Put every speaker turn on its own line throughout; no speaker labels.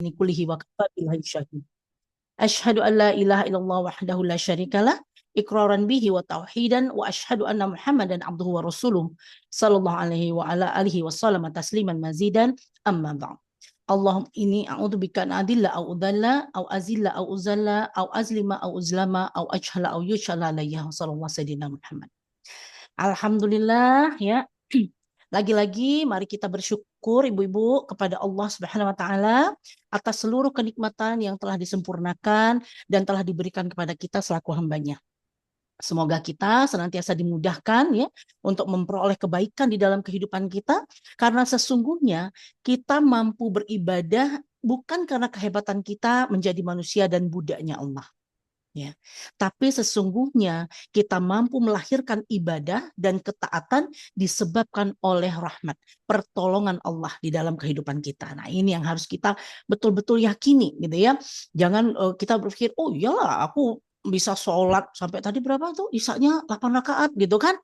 sya'ni kullihi wa kafa billahi syahid. Asyhadu an la ilaha illallah wahdahu la syarikalah iqraran bihi wa tauhidan wa asyhadu anna Muhammadan abduhu wa rasuluh sallallahu alaihi wa ala alihi wa sallama tasliman mazidan amma ba'd. Allahumma inni a'udzubika an adilla au udalla au azilla au uzalla au azlima au uzlama au ajhala au yushala alayya sallallahu sayyidina Muhammad. Alhamdulillah ya. Lagi-lagi mari kita bersyukur ibu-ibu kepada Allah Subhanahu wa taala atas seluruh kenikmatan yang telah disempurnakan dan telah diberikan kepada kita selaku hambanya. Semoga kita senantiasa dimudahkan ya untuk memperoleh kebaikan di dalam kehidupan kita, karena sesungguhnya kita mampu beribadah bukan karena kehebatan kita menjadi manusia dan budaknya Allah. Ya. Tapi sesungguhnya kita mampu melahirkan ibadah dan ketaatan disebabkan oleh rahmat, pertolongan Allah di dalam kehidupan kita. Nah, ini yang harus kita betul-betul yakini gitu ya. Jangan kita berpikir, oh iyalah aku bisa sholat sampai tadi berapa tuh isanya 8 rakaat gitu kan.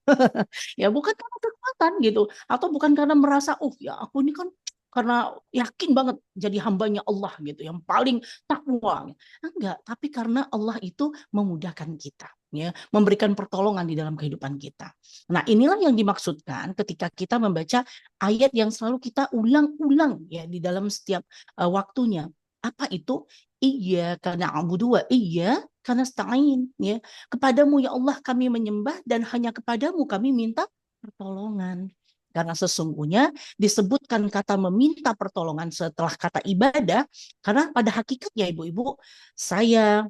Ya bukan karena kekuatan gitu, atau bukan karena merasa oh ya aku ini kan karena yakin banget jadi hambanya Allah gitu yang paling takwa. Enggak, tapi karena Allah itu memudahkan kita ya, memberikan pertolongan di dalam kehidupan kita. Nah, inilah yang dimaksudkan ketika kita membaca ayat yang selalu kita ulang-ulang ya di dalam setiap waktunya. Apa itu? Iya karena abudu wa iya karena stain ya. Kepadamu ya Allah kami menyembah dan hanya kepadamu kami minta pertolongan. Karena sesungguhnya disebutkan kata meminta pertolongan setelah kata ibadah, karena pada hakikatnya ibu-ibu, saya,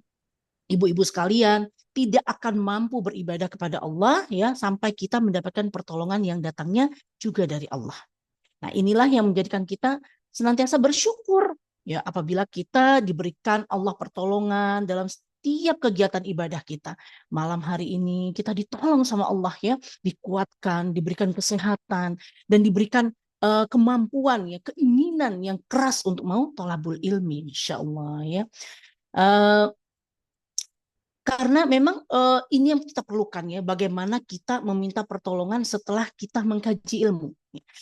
ibu-ibu sekalian, tidak akan mampu beribadah kepada Allah ya sampai kita mendapatkan pertolongan yang datangnya juga dari Allah. Nah, inilah yang menjadikan kita senantiasa bersyukur ya apabila kita diberikan Allah pertolongan dalam setiap kegiatan ibadah kita. Malam hari ini kita ditolong sama Allah ya, dikuatkan, diberikan kesehatan dan diberikan kemampuan ya, keinginan yang keras untuk mau thalabul ilmi insyaallah ya. Uh, karena memang ini yang kita perlukan ya, bagaimana kita meminta pertolongan setelah kita mengkaji ilmu.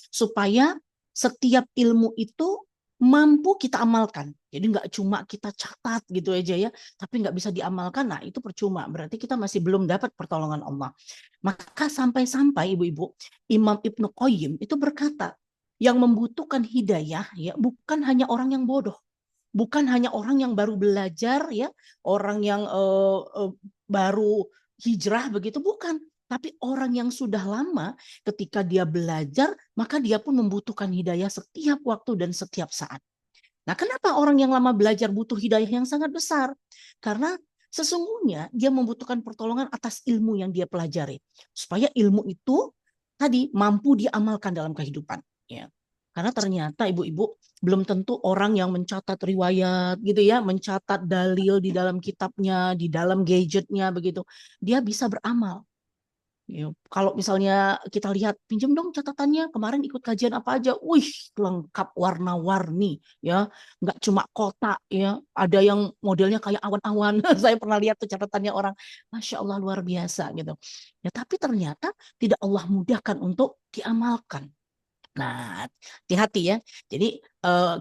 Supaya setiap ilmu itu mampu kita amalkan. Jadi nggak cuma kita catat gitu aja ya, tapi nggak bisa diamalkan, nah itu percuma. Berarti kita masih belum dapat pertolongan Allah. Maka sampai-sampai ibu-ibu, Imam Ibnu Qayyim itu berkata, yang membutuhkan hidayah ya bukan hanya orang yang bodoh, bukan hanya orang yang baru belajar ya, orang yang baru hijrah begitu, bukan. Tapi orang yang sudah lama ketika dia belajar, maka dia pun membutuhkan hidayah setiap waktu dan setiap saat. Nah, kenapa orang yang lama belajar butuh hidayah yang sangat besar? Karena sesungguhnya dia membutuhkan pertolongan atas ilmu yang dia pelajari. Supaya ilmu itu tadi mampu diamalkan dalam kehidupan. Ya. Karena ternyata ibu-ibu belum tentu orang yang mencatat riwayat gitu ya, mencatat dalil di dalam kitabnya, di dalam gadgetnya begitu, dia bisa beramal. Ya, kalau misalnya kita lihat pinjam dong catatannya kemarin ikut kajian apa aja, wih lengkap warna-warni ya, nggak cuma kotak ya, ada yang modelnya kayak awan-awan. Saya pernah lihat tuh catatannya orang, masya Allah luar biasa gitu. Ya tapi ternyata tidak Allah mudahkan untuk diamalkan. Nah, hati-hati ya. Jadi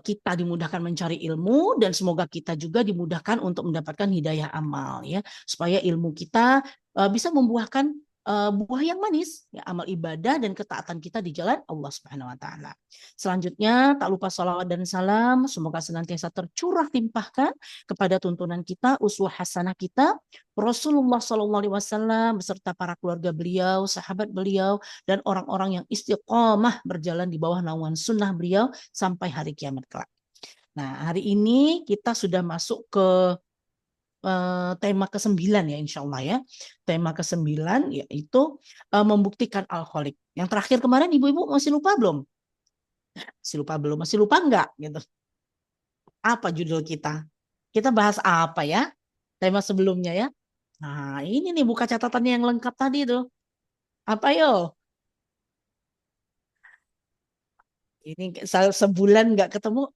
kita dimudahkan mencari ilmu dan semoga kita juga dimudahkan untuk mendapatkan hidayah amal ya, supaya ilmu kita bisa membuahkan buah yang manis, ya, amal ibadah dan ketaatan kita di jalan Allah Subhanahu wa taala. Selanjutnya, tak lupa salawat dan salam semoga senantiasa tercurah limpahkan kepada tuntunan kita, uswah hasanah kita, Rasulullah Shallallahu alaihi wasallam beserta para keluarga beliau, sahabat beliau dan orang-orang yang istiqomah berjalan di bawah naungan sunnah beliau sampai hari kiamat kelak. Nah, hari ini kita sudah masuk ke tema ke-9 ya insya Allah ya. Tema ke-9 yaitu membuktikan alkoholik. Yang terakhir kemarin ibu-ibu masih lupa belum? Masih lupa belum? Masih lupa enggak? Gitu. Apa judul kita? Kita bahas apa ya? Tema sebelumnya ya. Nah, ini nih buka catatannya yang lengkap tadi tuh. Apa yo? Ini sebulan nggak ketemu,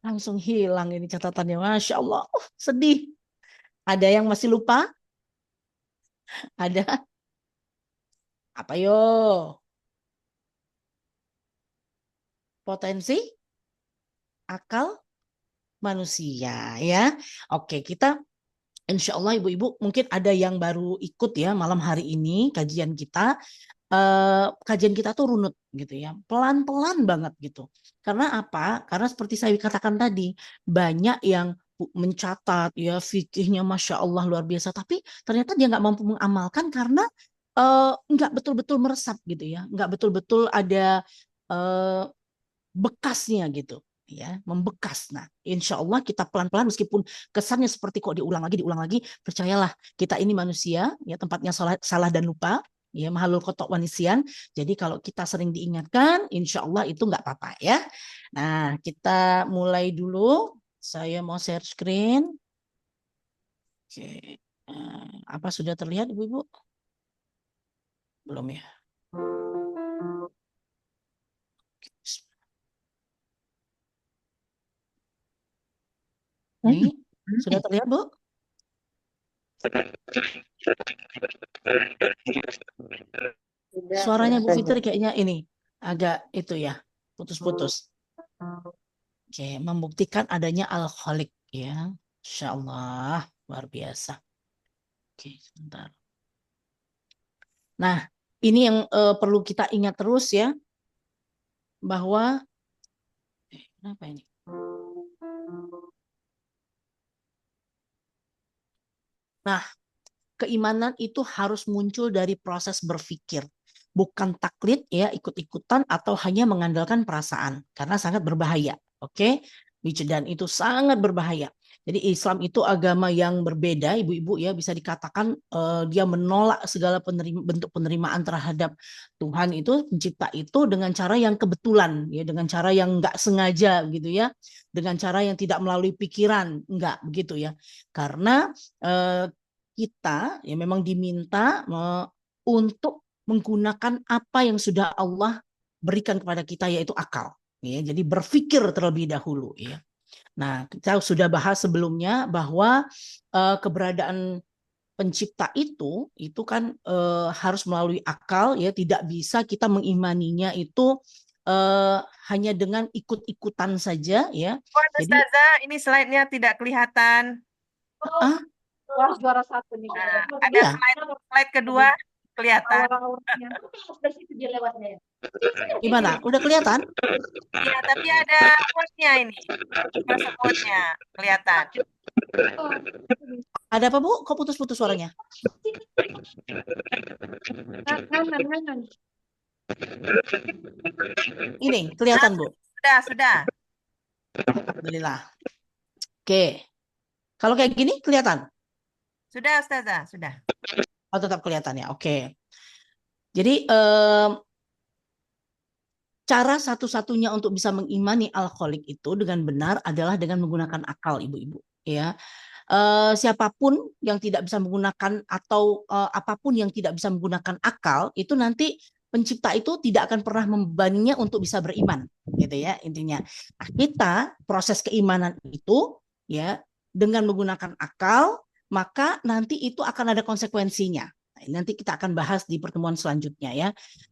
langsung hilang ini catatannya. Masya Allah, sedih. Ada yang masih lupa? Ada? Apa yo? Potensi? Akal? manusia ya. Oke, kita insya Allah ibu-ibu mungkin ada yang baru ikut ya malam hari ini kajian kita. Kajian kita tuh runut gitu ya, pelan-pelan banget gitu. Karena apa? Karena seperti saya katakan tadi, banyak yang mencatat ya fikihnya masya Allah luar biasa, tapi ternyata dia nggak mampu mengamalkan karena nggak betul-betul meresap gitu ya, nggak betul-betul ada eh, bekasnya gitu ya, membekas. Nah, insya Allah kita pelan-pelan meskipun kesannya seperti kok diulang lagi, percayalah kita ini manusia ya, tempatnya salah, salah dan lupa ya, mahalul kotok wanisian. Jadi kalau kita sering diingatkan, insya Allah itu nggak apa-apa ya. Nah, kita mulai dulu. Saya mau share screen. Oke. Apa sudah terlihat ibu-ibu? Belum ya? Ini sudah terlihat Bu? Suaranya Bu Fitri kayaknya ini agak itu ya, putus-putus. Oke, membuktikan adanya Al-Khaliq ya. Insya Allah, luar biasa. Oke, sebentar. Nah, ini yang perlu kita ingat terus ya, bahwa kenapa ini? Nah, keimanan itu harus muncul dari proses berpikir, bukan taklid ya, ikut-ikutan atau hanya mengandalkan perasaan, karena sangat berbahaya. Oke, dan itu sangat berbahaya. Jadi Islam itu agama yang berbeda, ibu-ibu ya, bisa dikatakan dia menolak segala bentuk penerimaan terhadap Tuhan itu, pencipta itu dengan cara yang kebetulan ya, dengan cara yang nggak sengaja gitu ya, dengan cara yang tidak melalui pikiran, nggak begitu ya, karena kita ya memang diminta untuk menggunakan apa yang sudah Allah berikan kepada kita yaitu akal ya, jadi berpikir terlebih dahulu ya. Nah, kita sudah bahas sebelumnya bahwa keberadaan pencipta itu kan harus melalui akal ya, tidak bisa kita mengimaninya itu hanya dengan ikut-ikutan saja ya. Jadi
ini slide-nya tidak kelihatan.
ah
Juara satu nih.
Nah, ada
ya,
slide kedua kelihatan.
gimana? Udah kelihatan?
Iya, tapi ada quote-nya ini. Masa quote-nya kelihatan.
Ada apa Bu? Kok putus-putus suaranya? Ini kelihatan Bu?
Sudah.
Alhamdulillah. Oke. Kalau kayak gini kelihatan?
Sudah, Ustazah, sudah.
Oh, tetap kelihatan ya. Oke. Jadi cara satu-satunya untuk bisa mengimani Al-Khaliq itu dengan benar adalah dengan menggunakan akal, ibu-ibu. Ya, siapapun yang tidak bisa menggunakan atau apapun yang tidak bisa menggunakan akal itu nanti pencipta itu tidak akan pernah membebaninya untuk bisa beriman, gitu ya intinya. Nah, kita proses keimanan itu ya dengan menggunakan akal, maka nanti itu akan ada konsekuensinya. Nah, nanti kita akan bahas di pertemuan selanjutnya ya.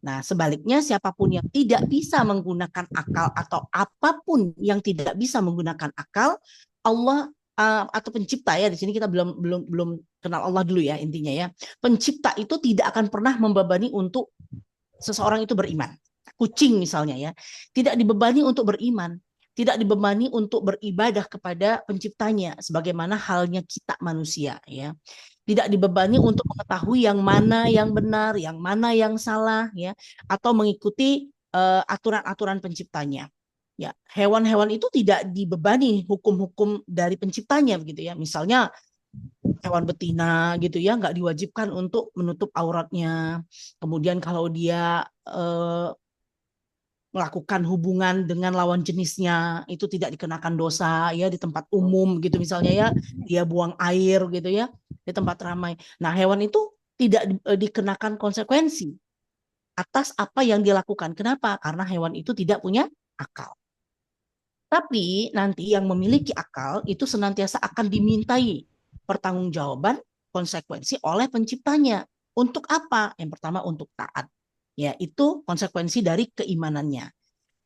Nah, sebaliknya siapapun yang tidak bisa menggunakan akal atau apapun yang tidak bisa menggunakan akal, Allah atau pencipta ya, di sini kita belum kenal Allah dulu ya intinya ya. Pencipta itu tidak akan pernah membebani untuk seseorang itu beriman. Kucing misalnya ya, tidak dibebani untuk beriman, tidak dibebani untuk beribadah kepada penciptanya sebagaimana halnya kita manusia ya. Tidak dibebani untuk mengetahui yang mana yang benar, yang mana yang salah ya, atau mengikuti aturan-aturan penciptanya. Ya, hewan-hewan itu tidak dibebani hukum-hukum dari penciptanya begitu ya. Misalnya hewan betina gitu ya, nggak diwajibkan untuk menutup auratnya. Kemudian kalau dia melakukan hubungan dengan lawan jenisnya itu tidak dikenakan dosa ya di tempat umum gitu misalnya ya, dia buang air gitu ya di tempat ramai. Nah, hewan itu tidak dikenakan konsekuensi atas apa yang dia lakukan. Kenapa? Karena hewan itu tidak punya akal. Tapi nanti yang memiliki akal itu senantiasa akan dimintai pertanggungjawaban konsekuensi oleh penciptanya. Untuk apa? Yang pertama untuk taat. Ya, itu konsekuensi dari keimanannya.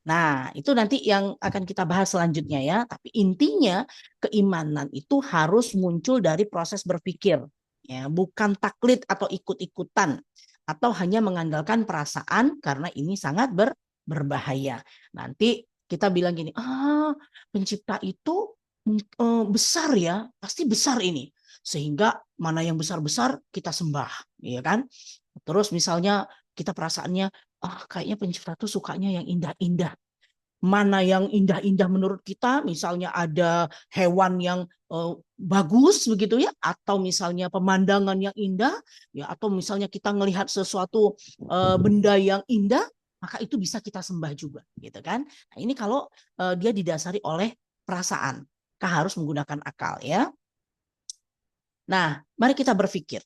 Nah, itu nanti yang akan kita bahas selanjutnya ya. Tapi intinya keimanan itu harus muncul dari proses berpikir, ya, bukan taklid atau ikut-ikutan atau hanya mengandalkan perasaan karena ini sangat berbahaya. Nanti kita bilang gini, pencipta itu besar ya, pasti besar ini. Sehingga mana yang besar-besar kita sembah, ya kan? Terus misalnya kita perasaannya, kayaknya pencipta tuh sukanya yang indah-indah. Mana yang indah-indah menurut kita, misalnya ada hewan yang bagus begitu ya, atau misalnya pemandangan yang indah, ya, atau misalnya kita melihat sesuatu benda yang indah, maka itu bisa kita sembah juga, gitu kan? Nah, ini kalau dia didasari oleh perasaan, kita harus menggunakan akal ya. Nah, mari kita berpikir.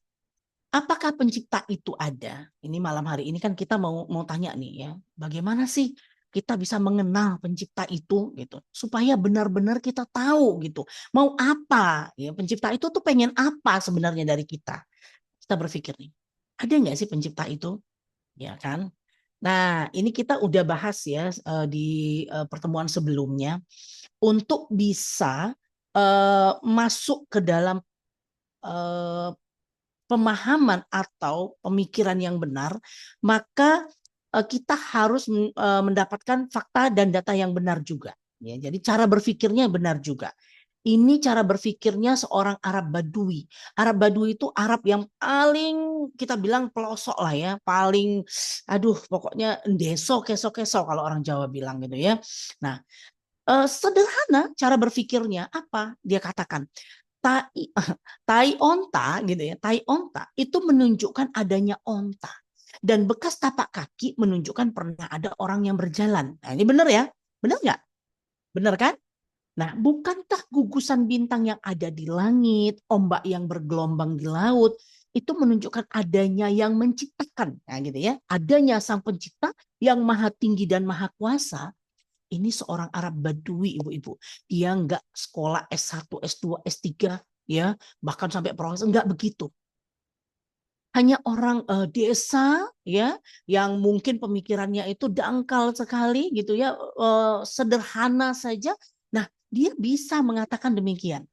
Apakah pencipta itu ada? Ini malam hari ini kan kita mau tanya nih ya, bagaimana sih kita bisa mengenal pencipta itu gitu, supaya benar-benar kita tahu gitu, mau apa ya, pencipta itu tuh pengen apa sebenarnya dari kita. Kita berpikir nih, ada nggak sih pencipta itu, ya kan? Nah, ini kita udah bahas ya di pertemuan sebelumnya untuk bisa masuk ke dalam pemahaman atau pemikiran yang benar, maka kita harus mendapatkan fakta dan data yang benar juga. Ya, jadi cara berpikirnya benar juga. Ini cara berpikirnya seorang Arab Badui. Arab Badui itu Arab yang paling kita bilang pelosok lah ya, paling pokoknya deso keso-keso kalau orang Jawa bilang gitu ya. Nah, sederhana cara berpikirnya apa? Dia katakan, tai tai onta gitu ya. Tai onta itu menunjukkan adanya onta. Dan bekas tapak kaki menunjukkan pernah ada orang yang berjalan. Nah, ini benar ya? Benar nggak? Benar kan? Nah, bukankah gugusan bintang yang ada di langit, ombak yang bergelombang di laut, itu menunjukkan adanya yang menciptakan, nah, gitu ya. Adanya sang pencipta yang maha tinggi dan maha kuasa. Ini seorang Arab Badui, ibu-ibu. Dia nggak sekolah S1, S2, S3, ya, bahkan sampai profesor, nggak begitu. Hanya orang desa, ya, yang mungkin pemikirannya itu dangkal sekali, gitu ya, sederhana saja. Nah, dia bisa mengatakan demikian,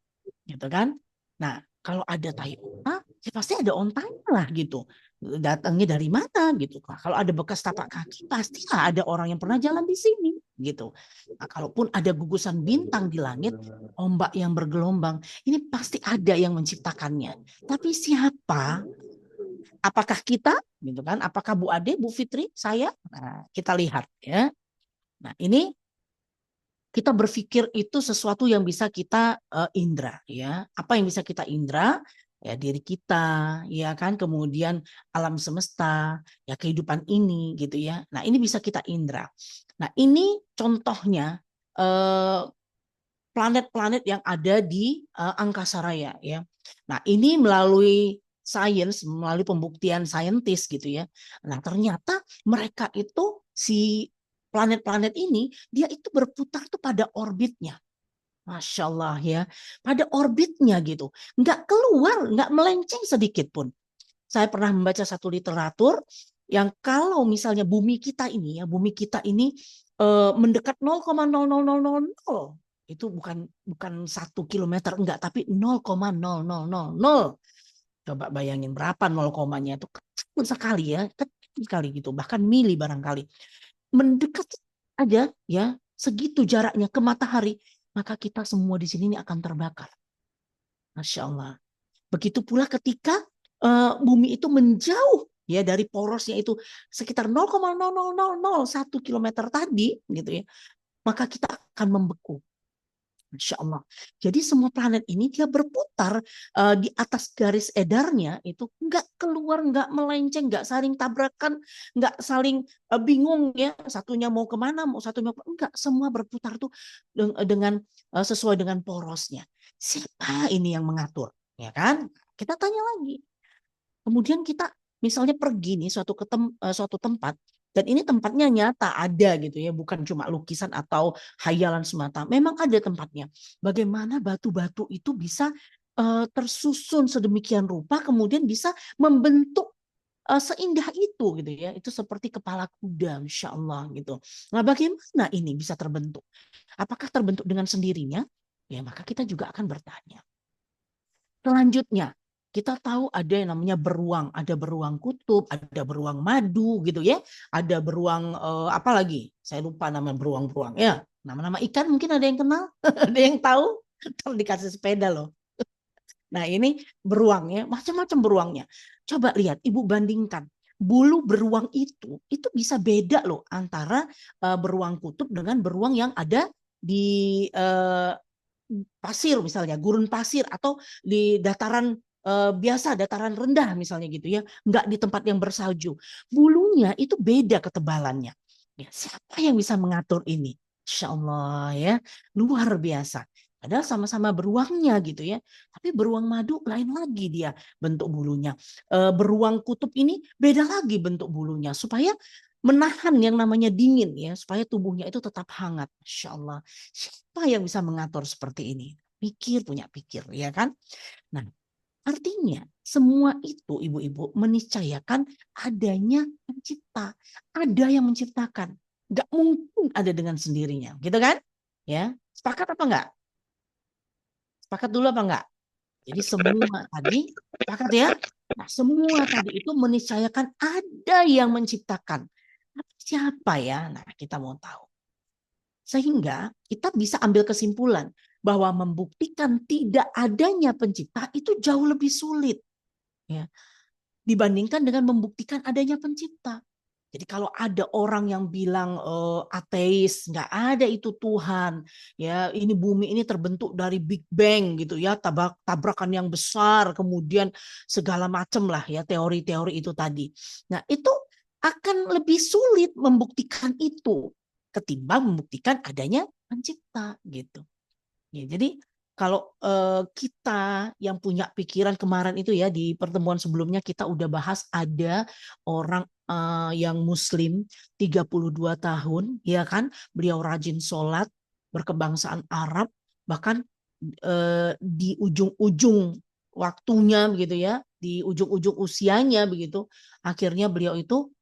gitu kan? Nah, kalau ada tai onta, ya pasti ada ontanya lah gitu. Datangnya dari mana gitu. Nah, kalau ada bekas tapak kaki, pastilah ada orang yang pernah jalan di sini gitu. Nah, kalaupun ada gugusan bintang di langit, ombak yang bergelombang, ini pasti ada yang menciptakannya. Tapi siapa? Apakah kita gitu kan? Apakah Bu Ade, Bu Fitri, saya? Nah, kita lihat ya. Nah, ini kita berpikir itu sesuatu yang bisa kita indra ya. Apa yang bisa kita indra? Ya diri kita, ya kan, kemudian alam semesta, ya kehidupan ini gitu ya. Nah, ini bisa kita indra. Nah, ini contohnya planet-planet yang ada di angkasa raya ya. Nah, ini melalui sains, melalui pembuktian saintis gitu ya. Nah, ternyata mereka itu si planet-planet ini dia itu berputar tuh pada orbitnya. Masya Allah ya, pada orbitnya gitu. Nggak keluar, nggak melenceng sedikit pun. Saya pernah membaca satu literatur yang kalau misalnya bumi kita ini ya, bumi kita ini mendekat 0,00000, itu bukan 1 kilometer enggak, tapi 0,0000. Coba bayangin berapa 0 komanya, itu kecil sekali ya, kecil sekali gitu, bahkan mili barangkali. Mendekat aja ya, segitu jaraknya ke matahari, maka kita semua di sini ini akan terbakar. Masya Allah. Begitu pula ketika bumi itu menjauh ya dari porosnya itu sekitar 0,00001 kilometer tadi gitu ya, maka kita akan membeku. Masya Allah. Jadi semua planet ini dia berputar di atas garis edarnya itu, nggak keluar, nggak melenceng, nggak saling tabrakan, nggak saling bingung ya, satunya mau kemana, mau satunya enggak, semua berputar tuh dengan sesuai dengan porosnya. Siapa ini yang mengatur? Ya kan? Kita tanya lagi. Kemudian kita misalnya pergi nih suatu tempat, dan ini tempatnya nyata ada gitu ya, bukan cuma lukisan atau hayalan semata. Memang ada tempatnya. Bagaimana batu-batu itu bisa tersusun sedemikian rupa, kemudian bisa membentuk seindah itu gitu ya. Itu seperti kepala kuda, Masya Allah gitu. Nah, bagaimana ini bisa terbentuk? Apakah terbentuk dengan sendirinya? Ya, maka kita juga akan bertanya. Selanjutnya, kita tahu ada yang namanya beruang, ada beruang kutub, ada beruang madu gitu ya, ada beruang apa lagi? Saya lupa nama beruang-beruang ya. Nama-nama ikan mungkin ada yang kenal, ada yang tahu? Kalau dikasih sepeda loh. Nah, ini beruangnya, macam-macam beruangnya. Coba lihat, Ibu bandingkan. Bulu beruang itu bisa beda loh antara beruang kutub dengan beruang yang ada di pasir misalnya, gurun pasir atau di dataran biasa, dataran rendah misalnya gitu ya, nggak di tempat yang bersalju. Bulunya itu beda ketebalannya. Ya, siapa yang bisa mengatur ini? Insya Allah ya, luar biasa. Padahal sama-sama beruangnya gitu ya. Tapi beruang madu lain lagi dia bentuk bulunya. Beruang kutub ini beda lagi bentuk bulunya. Supaya menahan yang namanya dingin ya. Supaya tubuhnya itu tetap hangat. Masya Allah. Siapa yang bisa mengatur seperti ini? Punya pikir ya kan? Nah, artinya semua itu ibu-ibu meniscayakan adanya pencipta. Ada yang menciptakan. Gak mungkin ada dengan sendirinya. Gitu kan? Ya, sepakat apa enggak? Sepakat dulu apa enggak? Jadi semua tadi, sepakat ya? Nah, semua tadi itu meniscayakan ada yang menciptakan. Tapi siapa ya? Nah, kita mau tahu. Sehingga kita bisa ambil kesimpulan bahwa membuktikan tidak adanya pencipta itu jauh lebih sulit ya, dibandingkan dengan membuktikan adanya pencipta. Jadi kalau ada orang yang bilang ateis, nggak ada itu Tuhan, ya ini bumi ini terbentuk dari Big Bang gitu ya, tabrakan yang besar, kemudian segala macam lah ya teori-teori itu tadi. Nah itu akan lebih sulit membuktikan itu ketimbang membuktikan adanya pencipta gitu. Ya, jadi kalau kita yang punya pikiran kemarin itu ya di pertemuan sebelumnya kita udah bahas ada orang yang Muslim 32 tahun ya kan, beliau rajin sholat, berkebangsaan Arab, bahkan di ujung-ujung waktunya begitu ya, di ujung-ujung usianya begitu, akhirnya beliau itu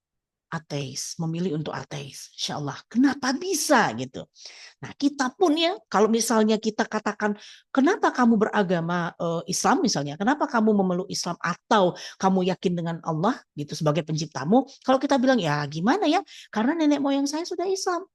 ateis, memilih untuk ateis. Insya Allah. Kenapa bisa gitu? Nah, kita pun ya, kalau misalnya kita katakan, kenapa kamu beragama Islam misalnya, kenapa kamu memeluk Islam atau kamu yakin dengan Allah gitu sebagai penciptamu, kalau kita bilang ya gimana ya, karena nenek moyang saya sudah Islam,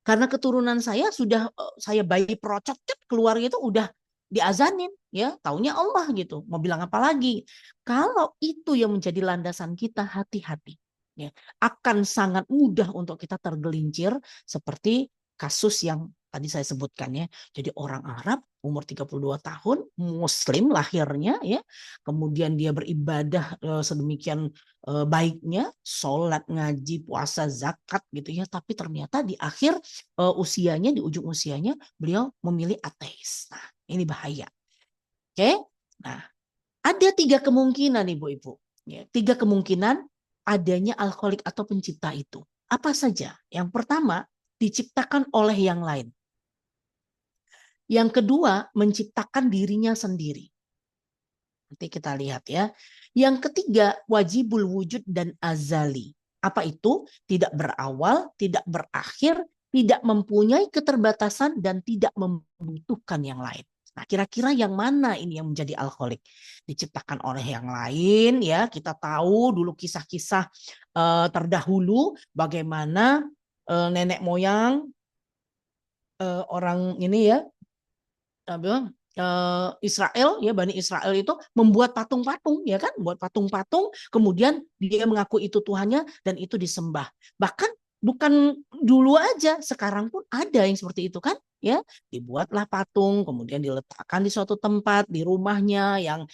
karena keturunan saya sudah saya bayi procot keluarnya itu udah diazanin ya, taunya Allah gitu, mau bilang apa lagi. Kalau itu yang menjadi landasan kita, hati-hati ya, akan sangat mudah untuk kita tergelincir seperti kasus yang tadi saya sebutkan ya. Jadi orang Arab umur 32 tahun, Muslim lahirnya ya, kemudian dia beribadah sedemikian baiknya, sholat, ngaji, puasa, zakat gitu ya, tapi ternyata di akhir usianya, di ujung usianya beliau memilih ateis. Nah, ini bahaya. Oke? Nah, ada 3 kemungkinan ibu-ibu. Ya, 3 kemungkinan adanya alkoholik atau pencipta itu. Apa saja? Yang pertama, diciptakan oleh yang lain. Yang kedua, menciptakan dirinya sendiri. Nanti kita lihat ya. Yang ketiga, wajibul wujud dan azali. Apa itu? Tidak berawal, tidak berakhir, tidak mempunyai keterbatasan, dan tidak membutuhkan yang lain. Nah, kira-kira yang mana ini yang menjadi alkoholik? Diciptakan oleh yang lain ya. Kita tahu dulu kisah-kisah terdahulu bagaimana nenek moyang orang ini ya, Israel ya, Bani Israel itu membuat patung-patung ya kan, buat patung-patung, kemudian dia mengaku itu Tuhannya dan itu disembah. Bahkan bukan dulu aja, sekarang pun ada yang seperti itu kan ya, dibuatlah patung kemudian diletakkan di suatu tempat di rumahnya yang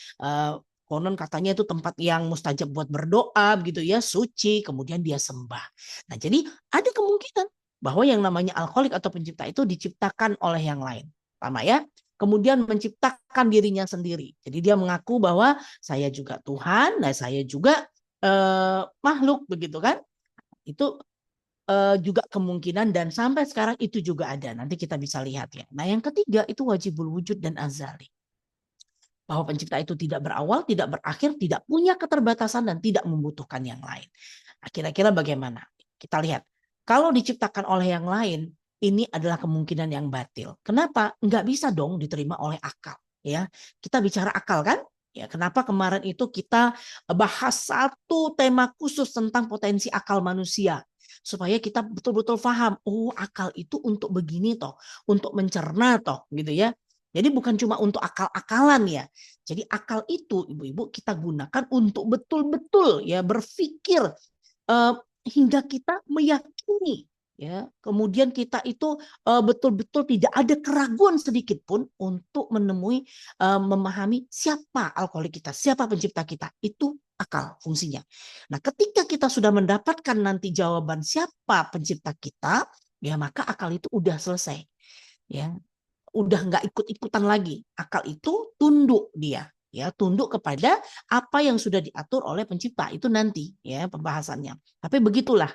konon katanya itu tempat yang mustajab buat berdoa gitu ya, suci, kemudian dia sembah. Nah, jadi ada kemungkinan bahwa yang namanya alkoholik atau pencipta itu diciptakan oleh yang lain. Pertama ya, kemudian menciptakan dirinya sendiri. Jadi dia mengaku bahwa saya juga Tuhan, nah saya juga makhluk begitu kan? Itu juga kemungkinan dan sampai sekarang itu juga ada. Nanti kita bisa lihat ya. Nah yang ketiga itu wajibul wujud dan azali. Bahwa pencipta itu tidak berawal, tidak berakhir, tidak punya keterbatasan, dan tidak membutuhkan yang lain. Nah, kira-kira bagaimana? Kita lihat. Kalau diciptakan oleh yang lain, ini adalah kemungkinan yang batil. Kenapa? Nggak bisa dong diterima oleh akal. Ya, kita bicara akal kan? Ya, kenapa kemarin itu kita bahas satu tema khusus tentang potensi akal manusia, supaya kita betul-betul paham, oh akal itu untuk begini toh, untuk mencerna toh, gitu ya. Jadi bukan cuma untuk akal-akalan ya. Jadi akal itu ibu-ibu kita gunakan untuk betul-betul ya berpikir eh, hingga kita meyakini ya. Kemudian kita itu betul-betul tidak ada keraguan sedikit pun untuk menemui memahami siapa alkoholik kita, siapa pencipta kita. Itu akal fungsinya. Nah, ketika kita sudah mendapatkan nanti jawaban siapa pencipta kita, ya maka akal itu udah selesai. Ya, udah nggak ikut-ikutan lagi. Akal itu tunduk dia, ya tunduk kepada apa yang sudah diatur oleh pencipta itu nanti ya pembahasannya. Tapi begitulah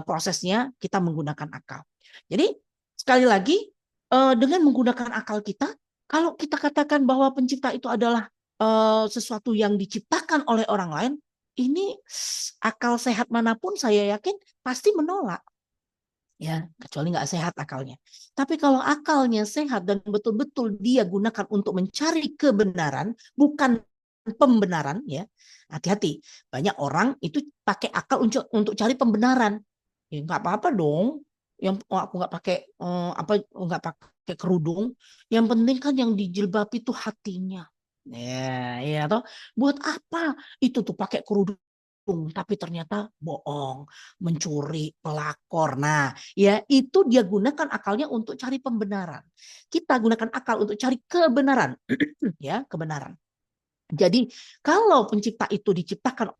prosesnya kita menggunakan akal. Jadi sekali lagi dengan menggunakan akal kita, kalau kita katakan bahwa pencipta itu adalah sesuatu yang diciptakan oleh orang lain, ini akal sehat manapun saya yakin pasti menolak. Ya, kecuali nggak sehat akalnya. Tapi kalau akalnya sehat dan betul-betul dia gunakan untuk mencari kebenaran, bukan pembenaran, ya hati-hati. Banyak orang itu pakai akal untuk cari pembenaran. Ya, nggak apa-apa dong. Yang aku nggak pakai nggak pakai kerudung. Yang penting kan yang dijilbab itu hatinya. Ya, toh. Buat apa itu tuh pakai kerudung? Tapi ternyata bohong, mencuri, pelakor. Nah, ya itu dia gunakan akalnya untuk cari pembenaran. Kita gunakan akal untuk cari kebenaran, ya kebenaran. Jadi kalau pencipta itu diciptakan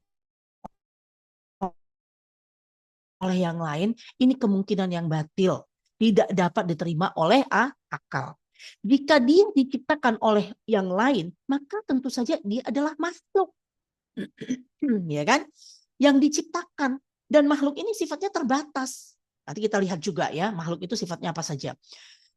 oleh yang lain, ini kemungkinan yang batil, tidak dapat diterima oleh akal. Jika dia diciptakan oleh yang lain, maka tentu saja dia adalah makhluk. Ya kan? Yang diciptakan, dan makhluk ini sifatnya terbatas. Nanti kita lihat juga ya, makhluk itu sifatnya apa saja.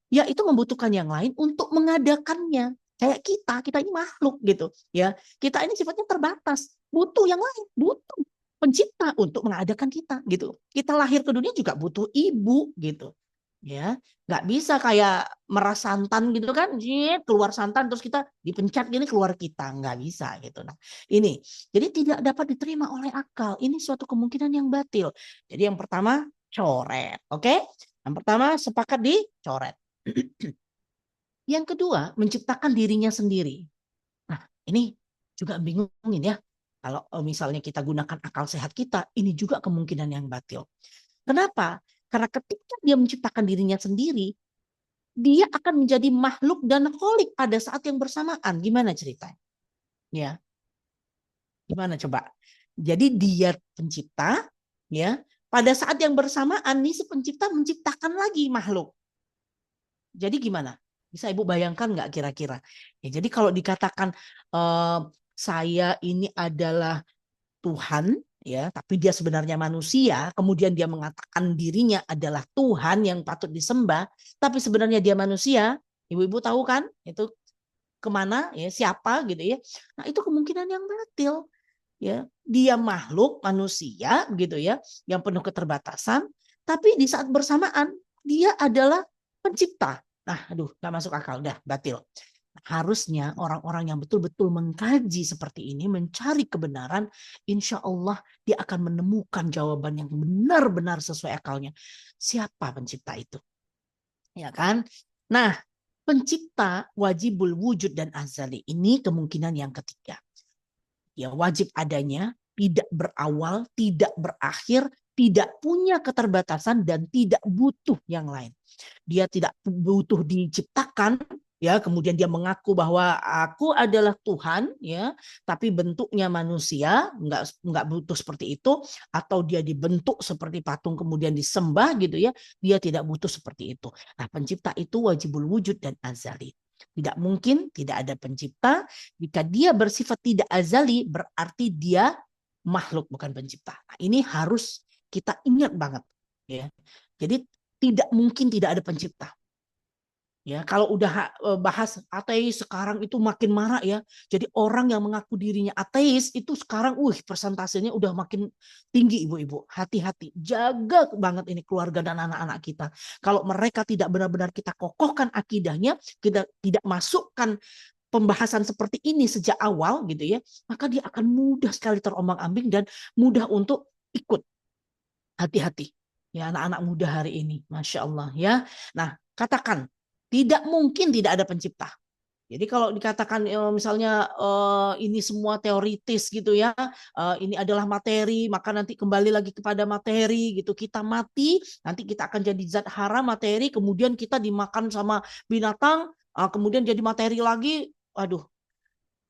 Yaitu membutuhkan yang lain untuk mengadakannya. Kayak kita ini makhluk gitu, ya. Kita ini sifatnya terbatas, butuh yang lain, butuh pencipta untuk mengadakan kita gitu. Kita lahir ke dunia juga butuh ibu gitu. Ya, nggak bisa kayak meras santan gitu kan, keluar santan terus kita dipencet gini keluar kita, nggak bisa gitu. Nah, ini jadi tidak dapat diterima oleh akal. Ini suatu kemungkinan yang batil. Jadi yang pertama coret, oke? Yang pertama sepakat dicoret. Yang kedua menciptakan dirinya sendiri. Nah, ini juga bingungin ya. Kalau misalnya kita gunakan akal sehat kita, ini juga kemungkinan yang batil. Kenapa? Karena ketika dia menciptakan dirinya sendiri, dia akan menjadi makhluk dan holik pada saat yang bersamaan. Gimana ceritanya? Ya, gimana coba? Jadi dia pencipta, ya. Pada saat yang bersamaan nih si pencipta menciptakan lagi makhluk. Jadi gimana? Bisa Ibu bayangkan nggak kira-kira? Ya, jadi kalau dikatakan saya ini adalah Tuhan, ya, tapi dia sebenarnya manusia, kemudian dia mengatakan dirinya adalah Tuhan yang patut disembah, tapi sebenarnya dia manusia, ibu-ibu tahu kan itu kemana ya, siapa gitu ya. Nah itu kemungkinan yang batil, ya. Dia makhluk manusia gitu ya, yang penuh keterbatasan, tapi di saat bersamaan dia adalah pencipta. Nah, aduh, nggak masuk akal, dah batil. Harusnya orang-orang yang betul-betul mengkaji seperti ini, mencari kebenaran, insya Allah dia akan menemukan jawaban yang benar-benar sesuai akalnya. Siapa pencipta itu? Ya kan? Nah, pencipta wajibul wujud dan azali ini kemungkinan yang ketiga. Ya wajib adanya, tidak berawal, tidak berakhir, tidak punya keterbatasan dan tidak butuh yang lain. Dia tidak butuh diciptakan, ya kemudian dia mengaku bahwa aku adalah Tuhan, ya tapi bentuknya manusia, nggak butuh seperti itu, atau dia dibentuk seperti patung kemudian disembah gitu ya, dia tidak butuh seperti itu. Nah pencipta itu wajibul wujud dan azali. Tidak mungkin tidak ada pencipta. Jika dia bersifat tidak azali berarti dia makhluk bukan pencipta. Nah, ini harus kita ingat banget, ya. Jadi tidak mungkin tidak ada pencipta. Ya, kalau udah bahas ateis sekarang itu makin marak ya. Jadi orang yang mengaku dirinya ateis itu sekarang, persentasenya udah makin tinggi, ibu-ibu. Hati-hati, jaga banget ini keluarga dan anak-anak kita. Kalau mereka tidak benar-benar kita kokohkan akidahnya, kita tidak masukkan pembahasan seperti ini sejak awal gitu ya, maka dia akan mudah sekali terombang-ambing dan mudah untuk ikut. Hati-hati ya anak-anak muda hari ini, Masya Allah ya. Nah, katakan tidak mungkin tidak ada pencipta. Jadi kalau dikatakan misalnya ini semua teoritis gitu ya, ini adalah materi, maka nanti kembali lagi kepada materi gitu. Kita mati, nanti kita akan jadi zat haram materi, kemudian kita dimakan sama binatang, kemudian jadi materi lagi. Aduh,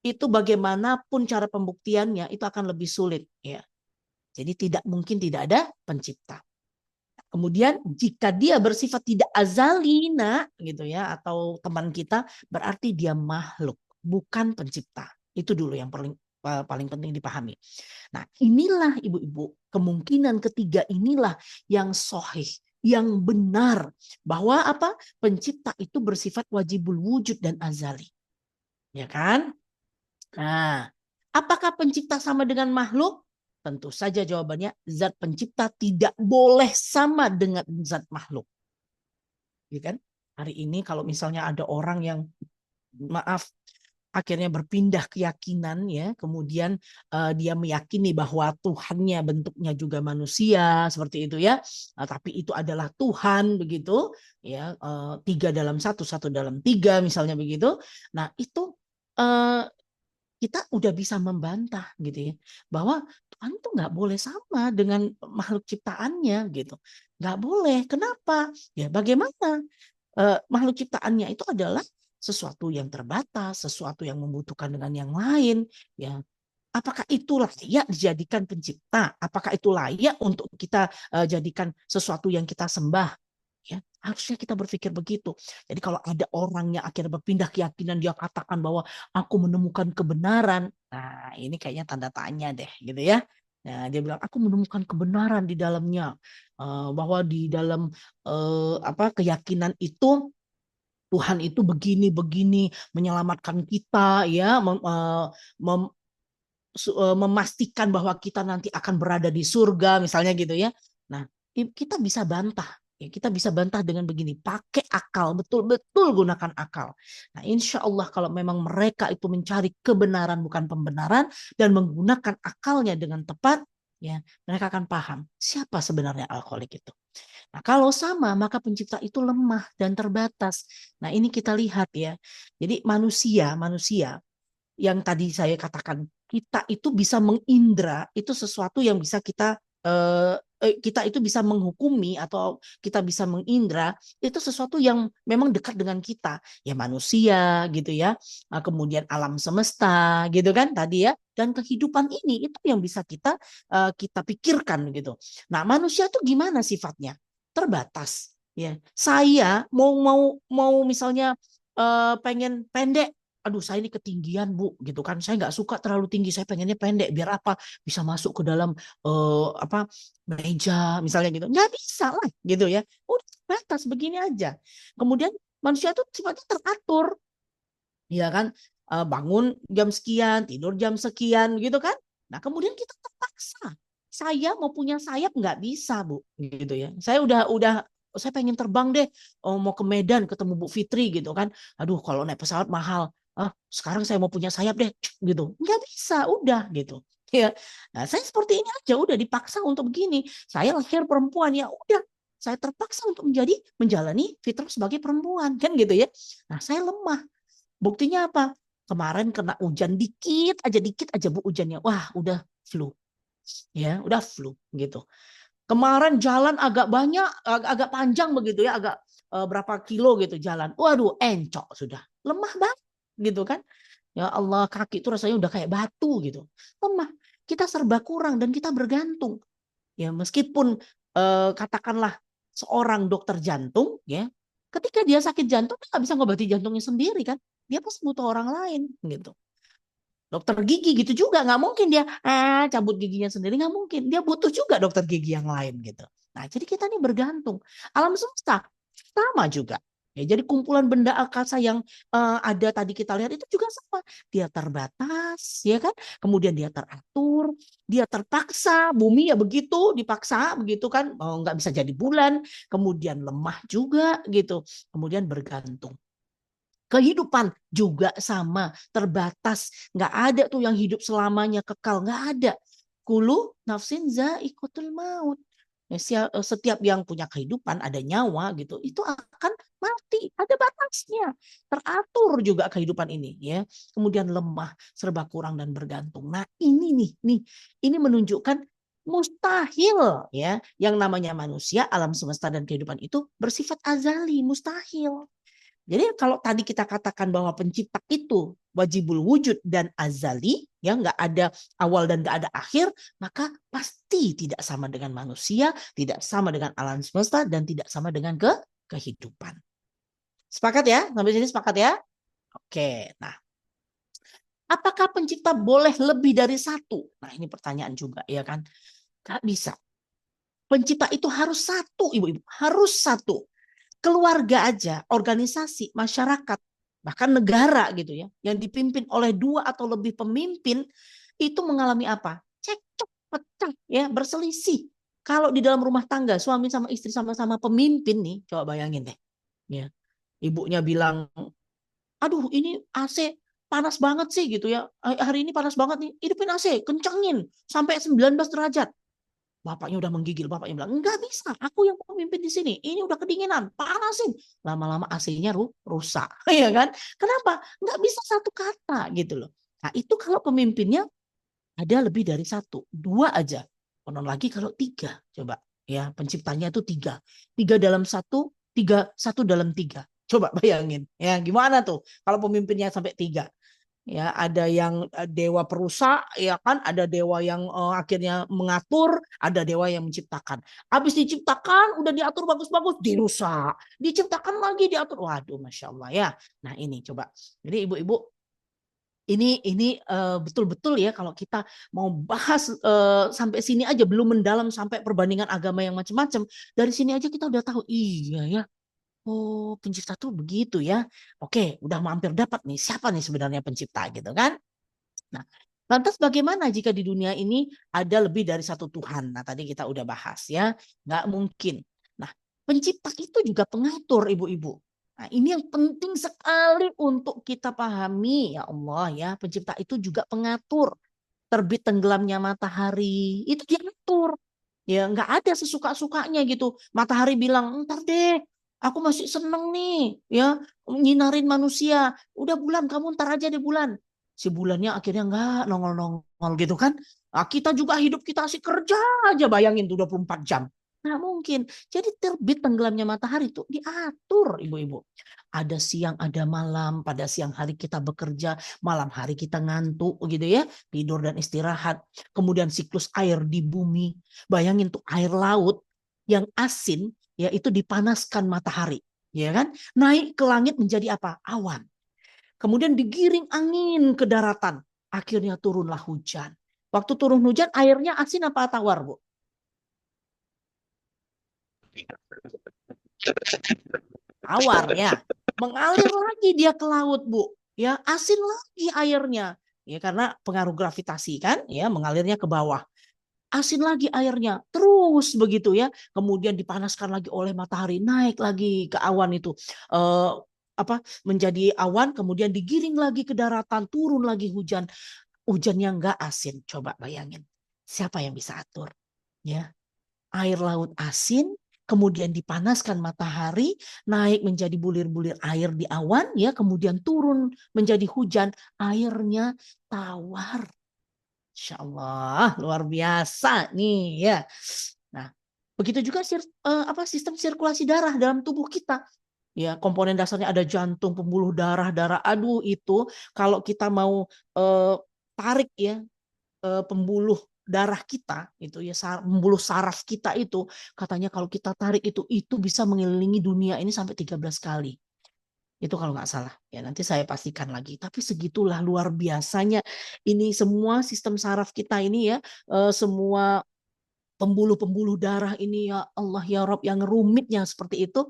itu bagaimanapun cara pembuktiannya itu akan lebih sulit ya. Jadi tidak mungkin tidak ada pencipta. Kemudian jika dia bersifat tidak azali, nak, gitu ya, atau teman kita, berarti dia makhluk, bukan pencipta. Itu dulu yang paling penting dipahami. Nah, inilah ibu-ibu, kemungkinan ketiga inilah yang sahih, yang benar, bahwa apa? Pencipta itu bersifat wajibul wujud dan azali. Ya kan? Nah, apakah pencipta sama dengan makhluk? Tentu saja jawabannya zat pencipta tidak boleh sama dengan zat makhluk. Ya kan? Hari ini kalau misalnya ada orang yang maaf akhirnya berpindah keyakinan ya, kemudian dia meyakini bahwa Tuhannya bentuknya juga manusia seperti itu ya, tapi itu adalah Tuhan begitu ya, tiga dalam satu, satu dalam tiga misalnya begitu. Nah itu uh, kita udah bisa membantah gitu ya, bahwa Tuhan tuh nggak boleh sama dengan makhluk ciptaannya gitu, nggak boleh. Kenapa? Ya bagaimana makhluk ciptaannya itu adalah sesuatu yang terbatas, sesuatu yang membutuhkan dengan yang lain. Ya, apakah itu layak dijadikan pencipta? Apakah itu layak untuk kita jadikan sesuatu yang kita sembah? Ya, harusnya kita berpikir begitu. Jadi kalau ada orang yang akhirnya berpindah keyakinan, dia katakan bahwa aku menemukan kebenaran. Nah, ini kayaknya tanda tanya deh, gitu ya. Nah, dia bilang aku menemukan kebenaran di dalamnya, bahwa di dalam apa keyakinan itu Tuhan itu begini-begini menyelamatkan kita, ya, memastikan bahwa kita nanti akan berada di surga, misalnya gitu ya. Nah, kita bisa bantah. Ya, kita bisa bantah dengan begini, pakai akal, betul-betul gunakan akal. Nah, insya Allah kalau memang mereka itu mencari kebenaran bukan pembenaran dan menggunakan akalnya dengan tepat, ya mereka akan paham siapa sebenarnya alkoholik itu. Nah, kalau sama, maka pencipta itu lemah dan terbatas. Nah, ini kita lihat ya. Jadi manusia yang tadi saya katakan, kita itu bisa mengindra, itu sesuatu yang bisa kita itu bisa menghukumi atau kita bisa mengindra, itu sesuatu yang memang dekat dengan kita, ya manusia gitu ya, kemudian alam semesta gitu kan tadi ya, dan kehidupan ini itu yang bisa kita pikirkan gitu. Nah, manusia itu gimana sifatnya? Terbatas ya. Saya mau misalnya pengen pendek, aduh saya ini ketinggian Bu gitu kan, saya nggak suka terlalu tinggi, saya pengennya pendek, biar apa, bisa masuk ke dalam apa meja misalnya gitu, nggak bisa lah gitu ya, udah batas begini aja. Kemudian manusia itu sifatnya teratur ya kan. Bangun jam sekian, tidur jam sekian gitu kan. Nah kemudian kita terpaksa, saya mau punya sayap nggak bisa Bu gitu ya, saya udah saya pengen terbang deh, mau ke Medan ketemu Bu Fitri gitu kan, aduh kalau naik pesawat mahal, sekarang saya mau punya sayap deh gitu, nggak bisa udah gitu ya. Nah saya seperti ini aja, udah dipaksa untuk begini, saya lahir perempuan ya udah, saya terpaksa untuk menjalani fitrah sebagai perempuan kan gitu ya. Nah saya lemah. Buktinya apa? Kemarin kena hujan dikit aja Bu hujannya. Wah, udah flu. Ya, udah flu gitu. Kemarin jalan agak banyak, agak panjang begitu ya, agak berapa kilo gitu jalan. Waduh, encok sudah. Lemah banget gitu kan. Ya Allah, kaki itu rasanya udah kayak batu gitu. Lemah. Kita serba kurang dan kita bergantung. Ya, meskipun katakanlah seorang dokter jantung ya, ketika dia sakit jantung dia nggak bisa ngobati jantungnya sendiri kan, dia pasti butuh orang lain gitu. Dokter gigi gitu juga, nggak mungkin dia cabut giginya sendiri, nggak mungkin, dia butuh juga dokter gigi yang lain gitu. Nah jadi kita ini bergantung, alam semesta sama juga Ya, jadi kumpulan benda angkasa yang ada tadi kita lihat itu juga sama. Dia terbatas, ya kan? Kemudian dia teratur, dia terpaksa. Bumi ya begitu, dipaksa begitu kan? Nggak bisa jadi bulan. Kemudian lemah juga gitu. Kemudian bergantung. Kehidupan juga sama, terbatas. Nggak ada tuh yang hidup selamanya kekal, nggak ada. Kulu nafsin za'iqatul maut. Ya, setiap yang punya kehidupan, ada nyawa gitu, itu akan mati, ada batasnya. Teratur juga kehidupan ini, ya. Kemudian lemah, serba kurang dan bergantung. Nah, ini menunjukkan mustahil, ya, yang namanya manusia, alam semesta dan kehidupan itu bersifat azali, mustahil. Jadi kalau tadi kita katakan bahwa pencipta itu wajibul wujud dan azali, ya nggak ada awal dan nggak ada akhir, maka pasti tidak sama dengan manusia, tidak sama dengan alam semesta, dan tidak sama dengan kehidupan. Sepakat ya? Sampai sini sepakat ya? Oke, nah apakah pencipta boleh lebih dari satu? Nah ini pertanyaan juga, ya kan? Nggak bisa. Pencipta itu harus satu, ibu-ibu, harus satu. Keluarga aja, organisasi, masyarakat, bahkan negara gitu ya, yang dipimpin oleh 2 atau lebih pemimpin itu mengalami apa? Cekcok, pecah, ya, berselisih. Kalau di dalam rumah tangga suami sama istri sama-sama pemimpin nih, coba bayangin deh, ya. Ibunya bilang, "Aduh, ini AC panas banget sih gitu ya. Hari ini panas banget nih. Hidupin AC, kencengin sampai 19 derajat." Bapaknya udah menggigil, bapaknya bilang, enggak bisa, aku yang pemimpin di sini. Ini udah kedinginan, panasin. Lama-lama AC-nya rusak, ya kan? Kenapa? Enggak bisa satu kata gitu loh. Nah itu kalau pemimpinnya ada lebih dari satu, 2 aja. Konon lagi kalau 3, coba ya penciptanya itu 3, 3 dalam satu, 3 satu dalam 3. Coba bayangin, ya gimana tuh kalau pemimpinnya sampai 3? Ya ada yang dewa perusak, ya kan, ada dewa yang akhirnya mengatur, ada dewa yang menciptakan. Habis diciptakan udah diatur bagus-bagus, dirusak, diciptakan lagi diatur, waduh masya Allah ya. Nah ini coba, jadi ibu-ibu ini betul-betul ya kalau kita mau bahas sampai sini aja, belum mendalam sampai perbandingan agama yang macam-macam, dari sini aja kita udah tahu, iya ya. Oh, pencipta tuh begitu ya. Oke, udah mampir dapat nih siapa nih sebenarnya pencipta gitu kan. Nah, lantas bagaimana jika di dunia ini ada lebih dari satu Tuhan? Nah, tadi kita udah bahas ya, nggak mungkin. Nah, pencipta itu juga pengatur, ibu-ibu. Nah, ini yang penting sekali untuk kita pahami, ya Allah ya. Pencipta itu juga pengatur. Terbit tenggelamnya matahari, itu diatur. Ya, nggak ada sesuka-sukanya gitu. Matahari bilang, ntar deh, aku masih seneng nih, ya, nyinarin manusia. Udah bulan, kamu ntar aja deh bulan. Si bulannya akhirnya nggak nongol-nongol gitu kan. Nah, kita juga hidup kita asik kerja aja, bayangin tuh 24 jam. Nah mungkin. Jadi terbit tenggelamnya matahari itu diatur, ibu-ibu. Ada siang, ada malam. Pada siang hari kita bekerja, malam hari kita ngantuk gitu ya, tidur dan istirahat. Kemudian siklus air di bumi. Bayangin tuh air laut yang asin ya itu dipanaskan matahari, ya kan? Naik ke langit menjadi apa? Awan. Kemudian digiring angin ke daratan. Akhirnya turunlah hujan. Waktu turun hujan airnya asin apa tawar, Bu? Tawar ya. Mengalir lagi dia ke laut, Bu. Ya, asin lagi airnya. Ya karena pengaruh gravitasi kan, ya mengalirnya ke bawah. Asin lagi airnya, terus begitu ya. Kemudian dipanaskan lagi oleh matahari, naik lagi ke awan itu. Menjadi awan, kemudian digiring lagi ke daratan, turun lagi hujan. Hujannya nggak asin, coba bayangin. Siapa yang bisa atur? Ya, air laut asin, kemudian dipanaskan matahari, naik menjadi bulir-bulir air di awan, ya, kemudian turun menjadi hujan, airnya tawar. Insya Allah luar biasa nih ya. Nah, begitu juga sistem sirkulasi darah dalam tubuh kita. Ya, komponen dasarnya ada jantung, pembuluh darah, darah. Aduh itu kalau kita mau tarik ya pembuluh darah kita itu ya, pembuluh saraf kita itu katanya kalau kita tarik itu bisa mengelilingi dunia ini sampai 13 kali. Itu kalau nggak salah. Ya, nanti saya pastikan lagi. Tapi segitulah luar biasanya ini semua sistem saraf kita ini ya, semua pembuluh-pembuluh darah ini ya Allah ya Rob yang rumit yang seperti itu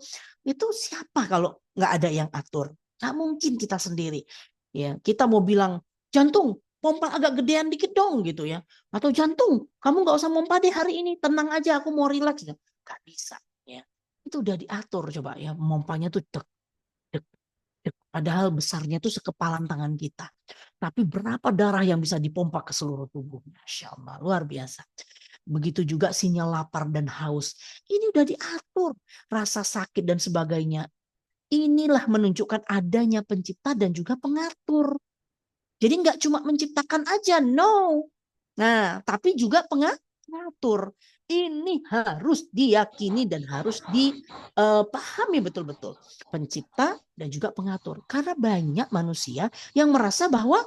siapa kalau nggak ada yang atur? Nggak mungkin kita sendiri. Ya, kita mau bilang jantung pompa agak gedean dikit dong gitu ya. Atau jantung, kamu nggak usah pompa deh hari ini, tenang aja aku mau relax. Nggak bisa ya. Itu udah diatur coba ya, pompanya tuh dek, dek, dek. Padahal besarnya tuh sekepalan tangan kita. Tapi berapa darah yang bisa dipompa ke seluruh tubuh? Masya Allah, luar biasa. Begitu juga sinyal lapar dan haus. Ini udah diatur. Rasa sakit dan sebagainya. Inilah menunjukkan adanya pencipta dan juga pengatur. Jadi nggak cuma menciptakan aja, no. Nah, tapi juga pengatur. Ini harus diyakini dan harus dipahami betul-betul. Pencipta dan juga pengatur. Karena banyak manusia yang merasa bahwa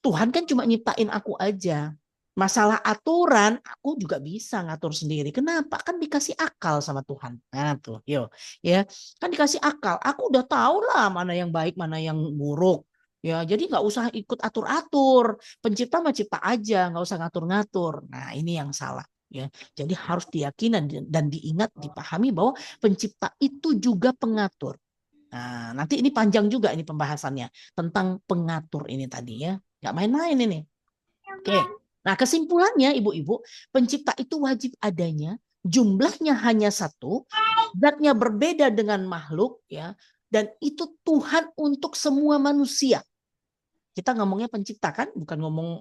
Tuhan kan cuma nyiptain aku aja. Masalah aturan, aku juga bisa ngatur sendiri. Kenapa? Kan dikasih akal sama Tuhan. Nah tuh, yo, ya, kan dikasih akal. Aku udah tahu lah mana yang baik, mana yang buruk. Ya, jadi nggak usah ikut atur-atur. Pencipta mah cipta aja, nggak usah ngatur-ngatur. Nah, ini yang salah. Ya, jadi harus diyakini dan diingat, dipahami bahwa pencipta itu juga pengatur. Nah, nanti ini panjang juga ini pembahasannya tentang pengatur ini tadi ya. Nggak main-main ini. Oke. Nah, kesimpulannya ibu-ibu, pencipta itu wajib adanya, jumlahnya hanya satu, zatnya berbeda dengan makhluk ya, dan itu Tuhan untuk semua manusia. Kita ngomongnya pencipta kan, bukan ngomong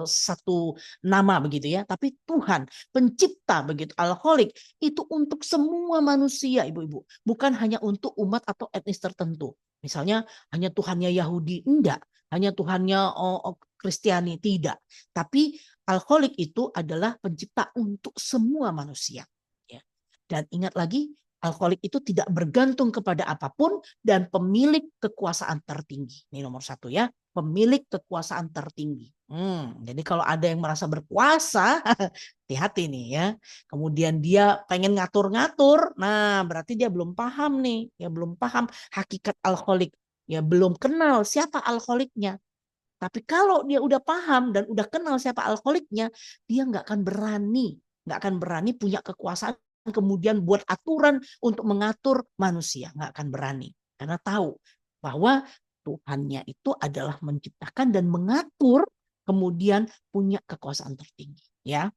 satu nama begitu ya, tapi Tuhan, pencipta begitu, Al-Khaliq, itu untuk semua manusia, ibu-ibu. Bukan hanya untuk umat atau etnis tertentu. Misalnya hanya Tuhannya Yahudi, enggak. Hanya Tuhannya Kristiani, tidak. Tapi Al-Khaliq itu adalah pencipta untuk semua manusia. Ya. Dan ingat lagi, Al-Khaliq itu tidak bergantung kepada apapun dan pemilik kekuasaan tertinggi. Ini nomor satu ya, pemilik kekuasaan tertinggi. Jadi kalau ada yang merasa berkuasa, hati-hati nih ya. Kemudian dia pengen ngatur-ngatur, nah berarti dia belum paham nih, ya belum paham hakikat Al-Khaliq, ya belum kenal siapa Al-Khaliqnya. Tapi kalau dia udah paham dan udah kenal siapa Al-Khaliqnya, dia nggak akan berani punya kekuasaan kemudian buat aturan untuk mengatur manusia, nggak akan berani karena tahu bahwa Tuhannya itu adalah menciptakan dan mengatur, kemudian punya kekuasaan tertinggi ya.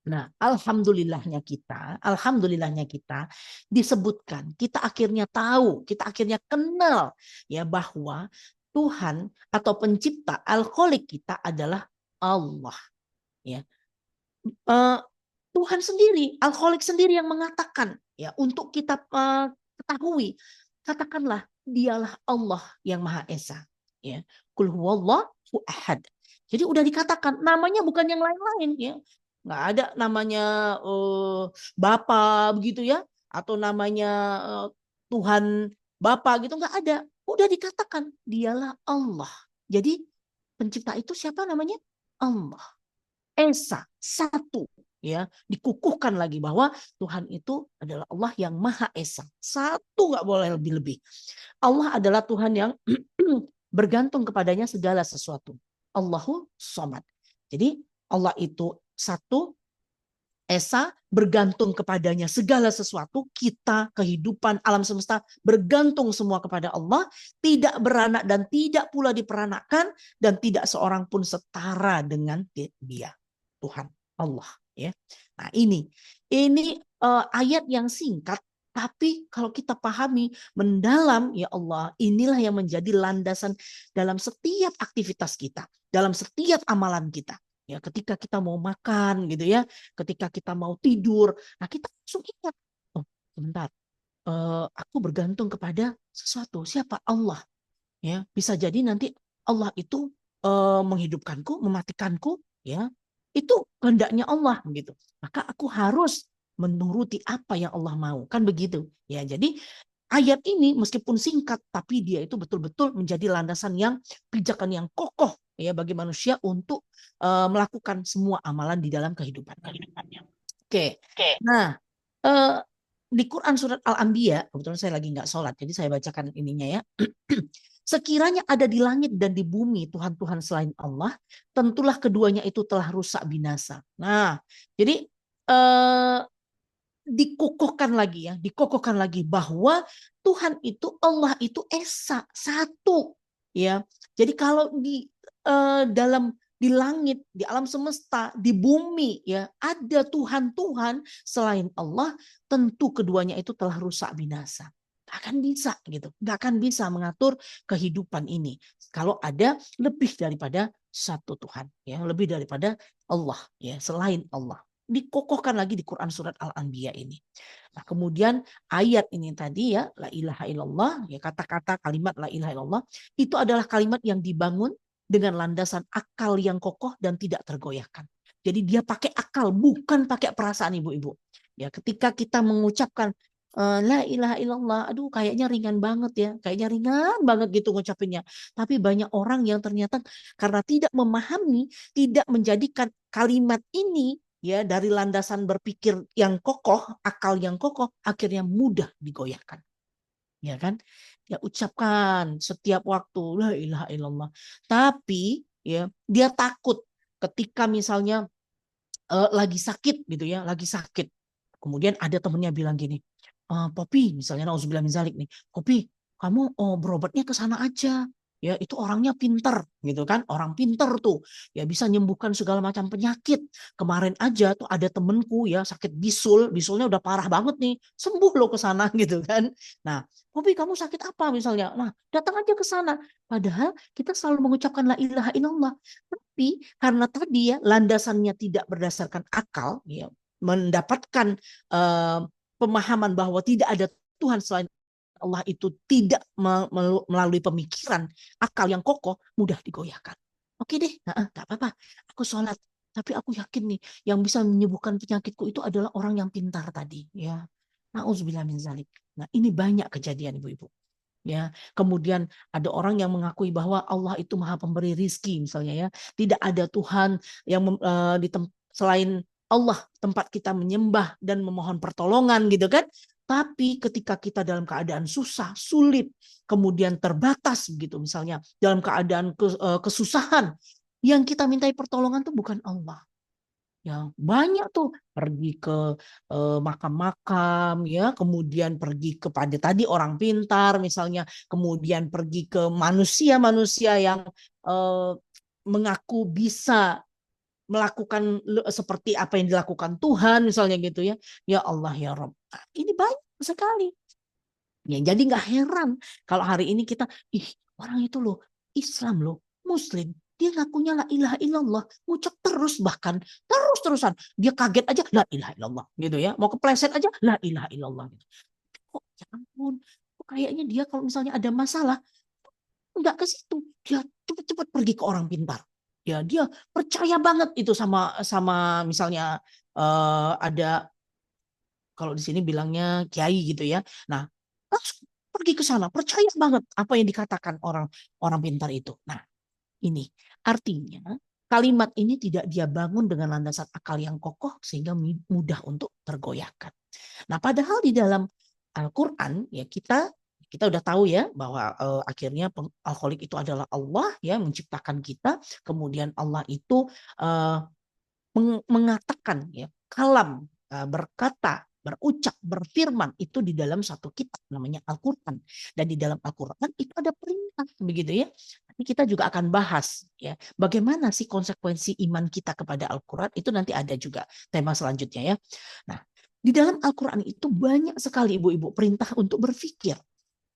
Nah, alhamdulillahnya kita disebutkan, kita akhirnya tahu, kita akhirnya kenal ya bahwa Tuhan atau pencipta Al-Khaliq kita adalah Allah ya. Tuhan sendiri, Al-Khaliq sendiri yang mengatakan ya untuk kita ketahui, katakanlah dialah Allah yang Maha Esa ya. Qul huwallahu ahad. Jadi udah dikatakan namanya bukan yang lain-lain ya. Nggak ada namanya Bapa begitu ya, atau namanya Tuhan Bapa gitu, nggak ada. Udah dikatakan dialah Allah. Jadi pencipta itu siapa namanya? Allah. Esa, satu ya, dikukuhkan lagi bahwa Tuhan itu adalah Allah yang Maha Esa, satu, nggak boleh lebih-lebih. Allah adalah Tuhan yang bergantung kepadanya segala sesuatu. Allahu Somad. Jadi Allah itu satu, Esa, bergantung kepadanya segala sesuatu, kita, kehidupan, alam semesta, bergantung semua kepada Allah, tidak beranak dan tidak pula diperanakkan, dan tidak seorang pun setara dengan dia, Tuhan, Allah. Ya. Nah ini ayat yang singkat, tapi kalau kita pahami mendalam, ya Allah, inilah yang menjadi landasan dalam setiap aktivitas kita, dalam setiap amalan kita. Ya, ketika kita mau makan gitu ya, ketika kita mau tidur, nah kita langsung ingat, oh sebentar, aku bergantung kepada sesuatu. Siapa? Allah. Ya, bisa jadi nanti Allah itu menghidupkanku, mematikanku, ya itu kehendaknya Allah gitu. Maka aku harus menuruti apa yang Allah mau, kan begitu. Ya, jadi ayat ini meskipun singkat, tapi dia itu betul-betul menjadi landasan yang pijakan yang kokoh ya bagi manusia untuk melakukan semua amalan di dalam kehidupannya. Oke. Nah, di Quran surat Al-Anbiya, kebetulan saya lagi nggak sholat, jadi saya bacakan ininya ya. Sekiranya ada di langit dan di bumi Tuhan-Tuhan selain Allah, tentulah keduanya itu telah rusak binasa. Nah, jadi eh, dikukuhkan lagi ya, dikukuhkan lagi bahwa Tuhan itu, Allah itu esa, satu ya. Jadi kalau dalam di langit, di alam semesta, di bumi ya, ada Tuhan-Tuhan selain Allah, tentu keduanya itu telah rusak binasa. Gak akan bisa gitu, gak akan bisa mengatur kehidupan ini kalau ada lebih daripada satu Tuhan ya, lebih daripada Allah ya, selain Allah. Dikokohkan lagi di Quran surat Al-Anbiya ini. Nah, kemudian ayat ini tadi ya, la ilaha illallah, ya kata-kata kalimat la ilaha illallah itu adalah kalimat yang dibangun dengan landasan akal yang kokoh dan tidak tergoyahkan. Jadi dia pakai akal, bukan pakai perasaan ibu-ibu. Ya, ketika kita mengucapkan la ilaha illallah, aduh kayaknya ringan banget ya, kayaknya ringan banget gitu ngucapinnya. Tapi banyak orang yang ternyata karena tidak memahami, tidak menjadikan kalimat ini ya dari landasan berpikir yang kokoh, akal yang kokoh, akhirnya mudah digoyahkan. Ya kan? Ya ucapkan setiap waktu la ilaha illallah. Tapi ya dia takut ketika misalnya lagi sakit gitu ya, lagi sakit. Kemudian ada temennya bilang gini, Popi, misalnya nauzubillah min zalik nih, Popi, kamu berobatnya ke sana aja. Ya, itu orangnya pinter gitu kan, orang pinter tuh. Ya bisa nyembuhkan segala macam penyakit. Kemarin aja tuh ada temenku ya sakit bisul, bisulnya udah parah banget nih, sembuh loh ke sana gitu kan. Nah, Popi kamu sakit apa misalnya? Nah, datang aja ke sana. Padahal kita selalu mengucapkan la ilaha illallah. Tapi karena tadi ya landasannya tidak berdasarkan akal, ya mendapatkan eh, pemahaman bahwa tidak ada Tuhan selain Allah itu tidak melalui pemikiran akal yang kokoh, mudah digoyahkan. Oke deh, nggak apa-apa. Aku sholat, tapi aku yakin nih yang bisa menyembuhkan penyakitku itu adalah orang yang pintar tadi. Ya, nauzubillah min zalik. Nah, ini banyak kejadian ibu-ibu. Ya, kemudian ada orang yang mengakui bahwa Allah itu Maha Pemberi rizki misalnya ya. Tidak ada Tuhan yang selain Allah tempat kita menyembah dan memohon pertolongan gitu kan. Tapi ketika kita dalam keadaan susah, sulit, kemudian terbatas gitu misalnya dalam keadaan kesusahan, yang kita mintai pertolongan itu bukan Allah. Ya, banyak tuh pergi ke makam-makam ya, kemudian pergi kepada tadi orang pintar misalnya, kemudian pergi ke manusia-manusia yang eh, mengaku bisa melakukan seperti apa yang dilakukan Tuhan misalnya gitu ya. Ya Allah ya Rabb. Nah, ini banyak sekali. Ya, jadi nggak heran kalau hari ini kita, ih orang itu loh Islam loh, Muslim, dia ngakunya la ilaha illallah, ngucap terus bahkan terus-terusan. Dia kaget aja la ilaha illallah gitu ya. Mau kepleset aja la ilaha illallah gitu. Kok ya ampun, kok kayaknya dia kalau misalnya ada masalah nggak ke situ, dia cepet-cepet pergi ke orang pintar. Ya, dia percaya banget itu sama sama misalnya ada kalau di sini bilangnya kiai gitu ya. Nah, langsung pergi ke sana, percaya banget apa yang dikatakan orang orang pintar itu. Nah, ini artinya kalimat ini tidak dia bangun dengan landasan akal yang kokoh sehingga mudah untuk tergoyahkan. Nah, padahal di dalam Al-Qur'an ya kita udah tahu ya bahwa akhirnya alkoholik itu adalah Allah ya menciptakan kita, kemudian Allah itu uh, mengatakan ya kalam, berkata, berucap, berfirman itu di dalam satu kitab namanya Al-Qur'an, dan di dalam Al-Qur'an itu ada perintah begitu ya. Nanti kita juga akan bahas ya bagaimana sih konsekuensi iman kita kepada Al-Qur'an, itu nanti ada juga tema selanjutnya ya. Nah, di dalam Al-Qur'an itu banyak sekali ibu-ibu perintah untuk berpikir.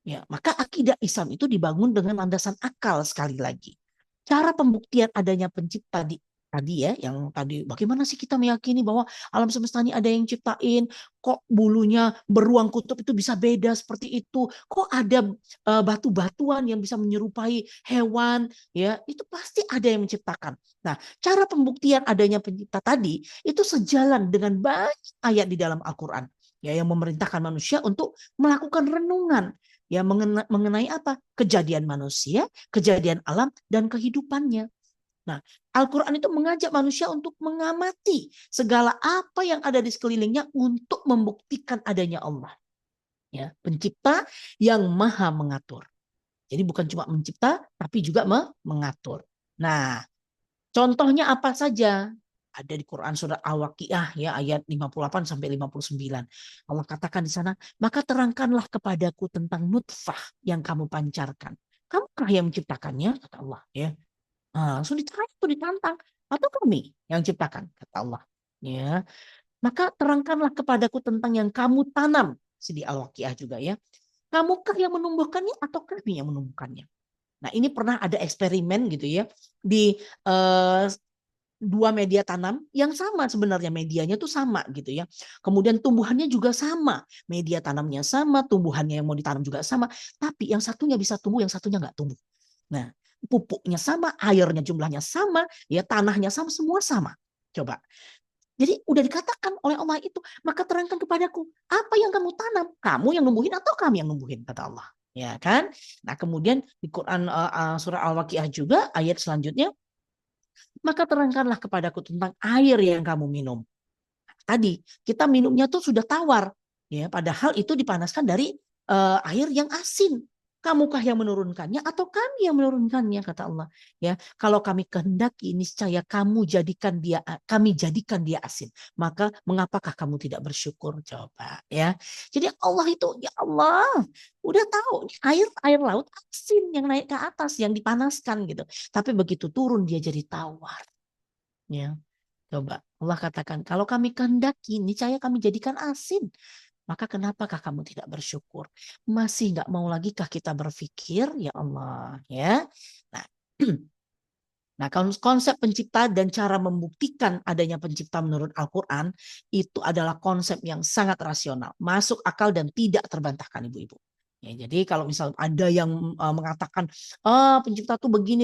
Ya, maka akidah Islam itu dibangun dengan landasan akal sekali lagi. Cara pembuktian adanya pencipta tadi ya, yang tadi bagaimana sih kita meyakini bahwa alam semesta ini ada yang ciptain, kok bulunya beruang kutub itu bisa beda seperti itu, kok ada batu-batuan yang bisa menyerupai hewan, ya itu pasti ada yang menciptakan. Nah, cara pembuktian adanya pencipta tadi itu sejalan dengan banyak ayat di dalam Al-Quran ya yang memerintahkan manusia untuk melakukan renungan ya mengenai apa? Kejadian manusia, kejadian alam, dan kehidupannya. Nah, Al-Quran itu mengajak manusia untuk mengamati segala apa yang ada di sekelilingnya untuk membuktikan adanya Allah. Ya, pencipta yang maha mengatur. Jadi bukan cuma mencipta, tapi juga mengatur. Nah, contohnya apa saja? Ada di Quran surat Al-Waqiah ya ayat 58 sampai 59. Allah katakan di sana, maka terangkanlah kepadaku tentang nutfah yang kamu pancarkan. Kamukah yang menciptakannya? Kata Allah ya. Langsung ditantang. Atau kami yang ciptakan? Kata Allah. Ya. Maka terangkanlah kepadaku tentang yang kamu tanam. Di Al-Waqiah juga ya. Kamukah yang menumbuhkannya atau kami yang menumbuhkannya? Nah ini pernah ada eksperimen gitu ya. Di dua media tanam yang sama sebenarnya, medianya tuh sama gitu ya. Kemudian tumbuhannya juga sama, media tanamnya sama, tumbuhannya yang mau ditanam juga sama, tapi yang satunya bisa tumbuh, yang satunya nggak tumbuh. Nah, pupuknya sama, airnya jumlahnya sama, ya tanahnya sama, semua sama. Coba. Jadi udah dikatakan oleh Allah itu, maka terangkan kepadaku, apa yang kamu tanam? Kamu yang numbuhin atau kami yang numbuhin? Kata Allah. Ya kan? Nah, kemudian di Quran surah Al-Waqiah juga ayat selanjutnya, maka terangkanlah kepadaku tentang air yang kamu minum. Tadi kita minumnya tuh sudah tawar, ya. Padahal itu dipanaskan dari air yang asin. Kamukah yang menurunkannya atau kami yang menurunkannya? Kata Allah. Ya, kalau kami kehendaki, niscaya kami jadikan dia asin. Maka mengapakah kamu tidak bersyukur? Coba, ya. Jadi Allah itu, ya Allah, udah tahu air laut asin yang naik ke atas, yang dipanaskan gitu. Tapi begitu turun dia jadi tawar. Ya, coba Allah katakan, kalau kami kehendaki, niscaya kami jadikan asin. Maka kenapakah kamu tidak bersyukur? Masih nggak mau lagi kah kita berpikir, ya Allah, ya. Nah, nah konsep pencipta dan cara membuktikan adanya pencipta menurut Al-Quran itu adalah konsep yang sangat rasional, masuk akal dan tidak terbantahkan ibu-ibu. Ya, jadi kalau misal ada yang mengatakan, pencipta tuh begini,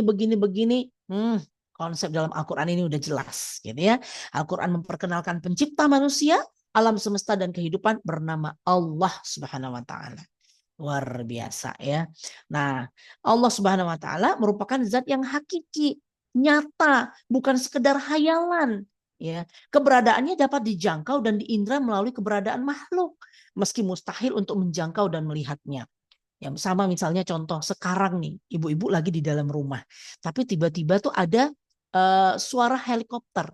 konsep dalam Al-Quran ini udah jelas, gitu ya. Al-Quran memperkenalkan pencipta manusia, alam semesta dan kehidupan bernama Allah Subhanahu wa taala. Luar biasa ya. Nah, Allah Subhanahu wa taala merupakan zat yang hakiki, nyata, bukan sekedar hayalan. Ya, keberadaannya dapat dijangkau dan diindra melalui keberadaan makhluk, meski mustahil untuk menjangkau dan melihatnya. Ya, sama misalnya contoh sekarang nih, ibu-ibu lagi di dalam rumah, tapi tiba-tiba tuh ada suara helikopter,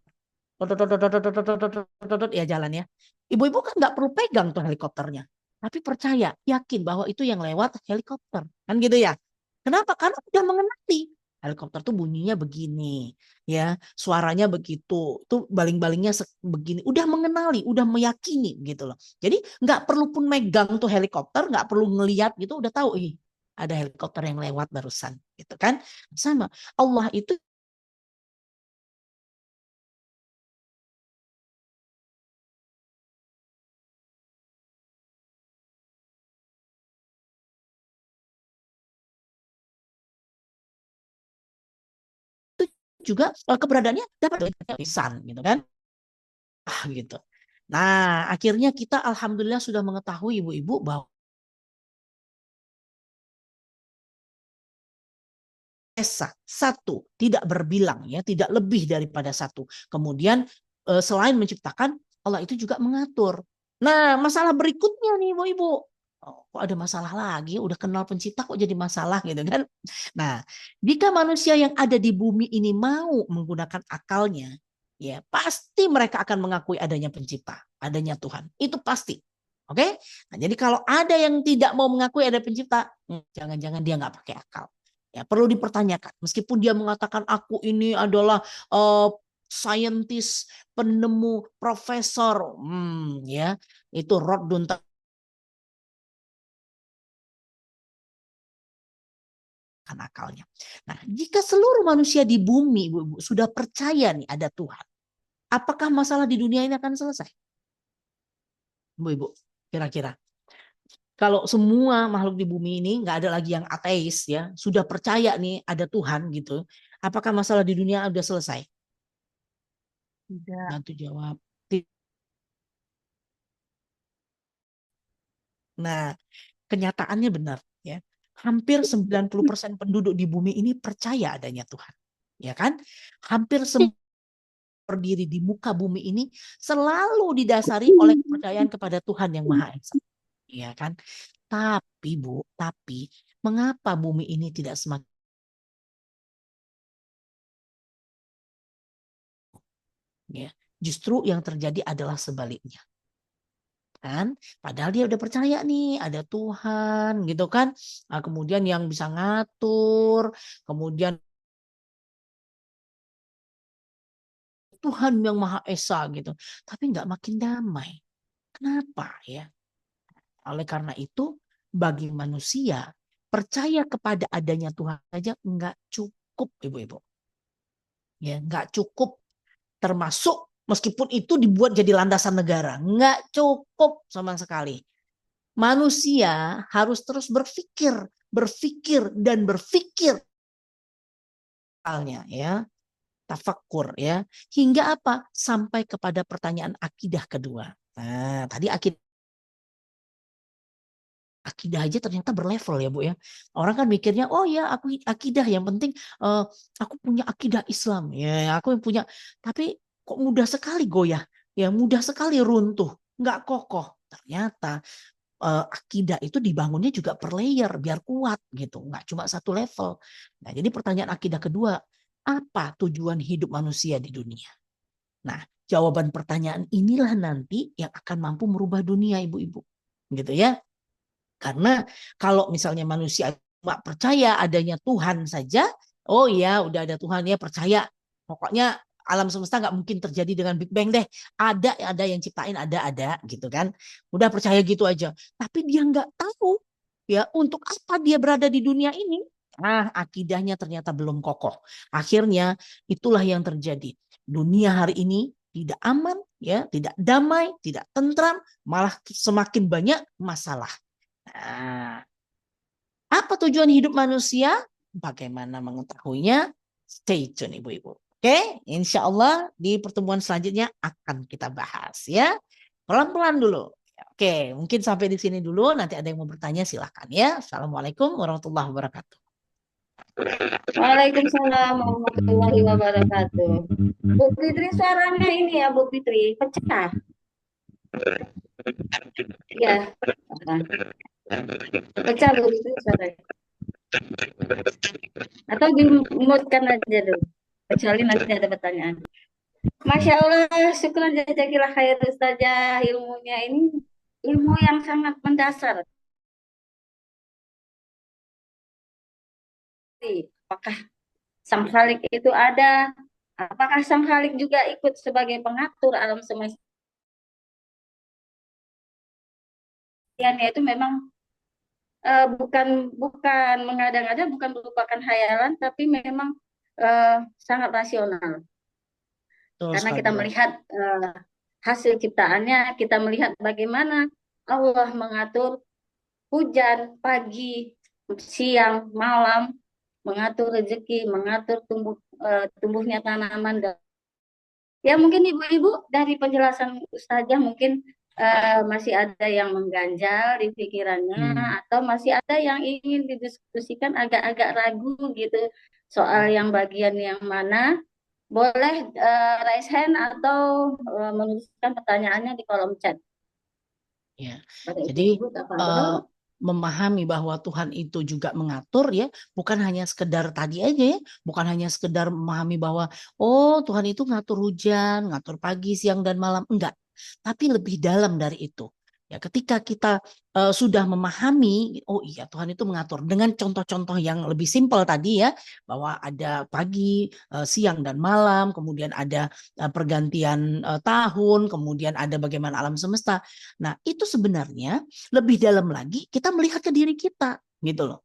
ya jalan ya. Ibu-ibu kan nggak perlu pegang tuh helikopternya, tapi percaya, yakin bahwa itu yang lewat helikopter, kan gitu ya. Kenapa? Karena udah mengenali helikopter tuh bunyinya begini, ya, suaranya begitu, tuh baling-balingnya begini, udah mengenali, udah meyakini gitu loh. Jadi nggak perlu pun megang tuh helikopter, nggak perlu ngelihat gitu, udah tahu ih ada helikopter yang lewat barusan, gitu kan? Sama Allah itu juga keberadaannya dapat lisan gitu kan, gitu. Nah akhirnya kita alhamdulillah sudah mengetahui ibu-ibu bahwa esa satu tidak berbilang ya, tidak lebih daripada satu. Kemudian selain menciptakan, Allah itu juga mengatur. Nah masalah berikutnya nih ibu-ibu, kok ada masalah lagi, udah kenal pencipta kok jadi masalah gitu kan. Nah jika manusia yang ada di bumi ini mau menggunakan akalnya, ya pasti mereka akan mengakui adanya pencipta, adanya Tuhan, itu pasti. Oke. Nah, jadi kalau ada yang tidak mau mengakui ada pencipta, jangan-jangan dia nggak pakai akal. Ya, perlu dipertanyakan. Meskipun dia mengatakan aku ini adalah saintis, penemu, profesor, ya itu Rodun kan akalnya. Nah, jika seluruh manusia di bumi ibu-ibu sudah percaya nih ada Tuhan, apakah masalah di dunia ini akan selesai? Ibu-ibu, kira-kira. Kalau semua makhluk di bumi ini nggak ada lagi yang ateis ya, sudah percaya nih ada Tuhan gitu, apakah masalah di dunia sudah selesai?
Tidak.
Bantu jawab. Nah, kenyataannya benar ya. Hampir 90% penduduk di bumi ini percaya adanya Tuhan. Ya kan? Hampir semua berdiri di muka bumi ini selalu didasari oleh kepercayaan kepada Tuhan yang Maha Esa. Ya kan? Tapi Bu, mengapa bumi ini tidak semakin Ya, justru yang terjadi adalah sebaliknya. Kan? Padahal dia udah percaya nih ada Tuhan gitu kan. Nah, kemudian yang bisa ngatur, kemudian Tuhan yang Maha Esa gitu. Tapi nggak makin damai. Kenapa ya? Oleh karena itu, bagi manusia, percaya kepada adanya Tuhan saja nggak cukup, ibu-ibu. Ya, nggak cukup. Termasuk meskipun itu dibuat jadi landasan negara, nggak cukup sama sekali. Manusia harus terus berpikir, berpikir dan berpikir, ya, tafakkur ya, hingga apa? Sampai kepada pertanyaan akidah kedua. Nah, tadi akidah aja ternyata berlevel ya Bu ya. Orang kan mikirnya, oh ya aku akidah yang penting aku punya akidah Islam ya, aku yang punya. Tapi kok mudah sekali goyah, ya mudah sekali runtuh, nggak kokoh. Ternyata akidah itu dibangunnya juga per layer biar kuat gitu, nggak cuma satu level. Nah, jadi pertanyaan akidah kedua, apa tujuan hidup manusia di dunia? Nah, jawaban pertanyaan inilah nanti yang akan mampu merubah dunia, ibu-ibu. Gitu ya. Karena kalau misalnya manusia cuma percaya adanya Tuhan saja, oh ya udah ada Tuhan ya percaya. Pokoknya alam semesta nggak mungkin terjadi dengan Big Bang deh. Ada yang ciptain ada gitu kan. Udah percaya gitu aja. Tapi dia nggak tahu ya untuk apa dia berada di dunia ini. Nah, akidahnya ternyata belum kokoh. Akhirnya itulah yang terjadi. Dunia hari ini tidak aman, ya, tidak damai, tidak tentram, malah semakin banyak masalah. Nah, apa tujuan hidup manusia? Bagaimana mengetahuinya? Stay tune ibu-ibu. Oke, insya Allah di pertemuan selanjutnya akan kita bahas ya. Pelan-pelan dulu. Oke, mungkin sampai di sini dulu. Nanti ada yang mau bertanya silahkan ya. Assalamualaikum warahmatullahi wabarakatuh.
Waalaikumsalam warahmatullahi wabarakatuh. Bu Fitri suaranya ini ya Bu Fitri, pecah. Ya, pecah Bu Fitri suaranya. Atau dimutkan aja dulu. Kecuali nanti ada pertanyaan. Masya Allah, syukur jazakillah khair Ustazah, ilmunya ini ilmu yang sangat mendasar. Apakah Sang Khalik itu ada? Apakah Sang Khalik juga ikut sebagai pengatur alam semesta? Itu memang bukan mengada-ngada, bukan merupakan hayalan, tapi memang sangat rasional. Karena kita melihat hasil ciptaannya, kita melihat bagaimana Allah mengatur hujan, pagi, siang, malam, mengatur rezeki, mengatur tumbuhnya tanaman. Ya mungkin ibu-ibu dari penjelasan Ustazah mungkin masih ada yang mengganjal di pikirannya atau masih ada yang ingin didiskusikan agak-agak ragu gitu soal yang bagian yang mana. Boleh raise hand atau menuliskan pertanyaannya di kolom chat.
Ya, jadi memahami bahwa Tuhan itu juga mengatur ya, bukan hanya sekedar tadi aja ya, bukan hanya sekedar memahami bahwa oh Tuhan itu ngatur hujan, ngatur pagi, siang dan malam, enggak. Tapi lebih dalam dari itu. Ya, ketika kita sudah memahami, oh iya Tuhan itu mengatur dengan contoh-contoh yang lebih simpel tadi ya, bahwa ada pagi, siang dan malam, kemudian ada pergantian tahun, kemudian ada bagaimana alam semesta. Nah, itu sebenarnya lebih dalam lagi kita melihat ke diri kita, gitu loh.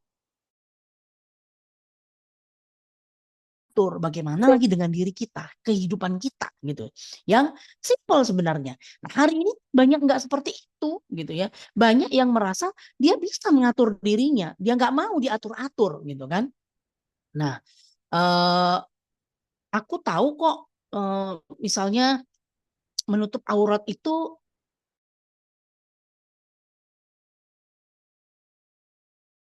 Bagaimana lagi dengan diri kita, kehidupan kita gitu. Yang simpel sebenarnya. Nah, hari ini banyak nggak seperti itu gitu ya. Banyak yang merasa dia bisa mengatur dirinya, dia nggak mau diatur-atur gitu kan. Nah, aku tahu kok misalnya menutup aurat itu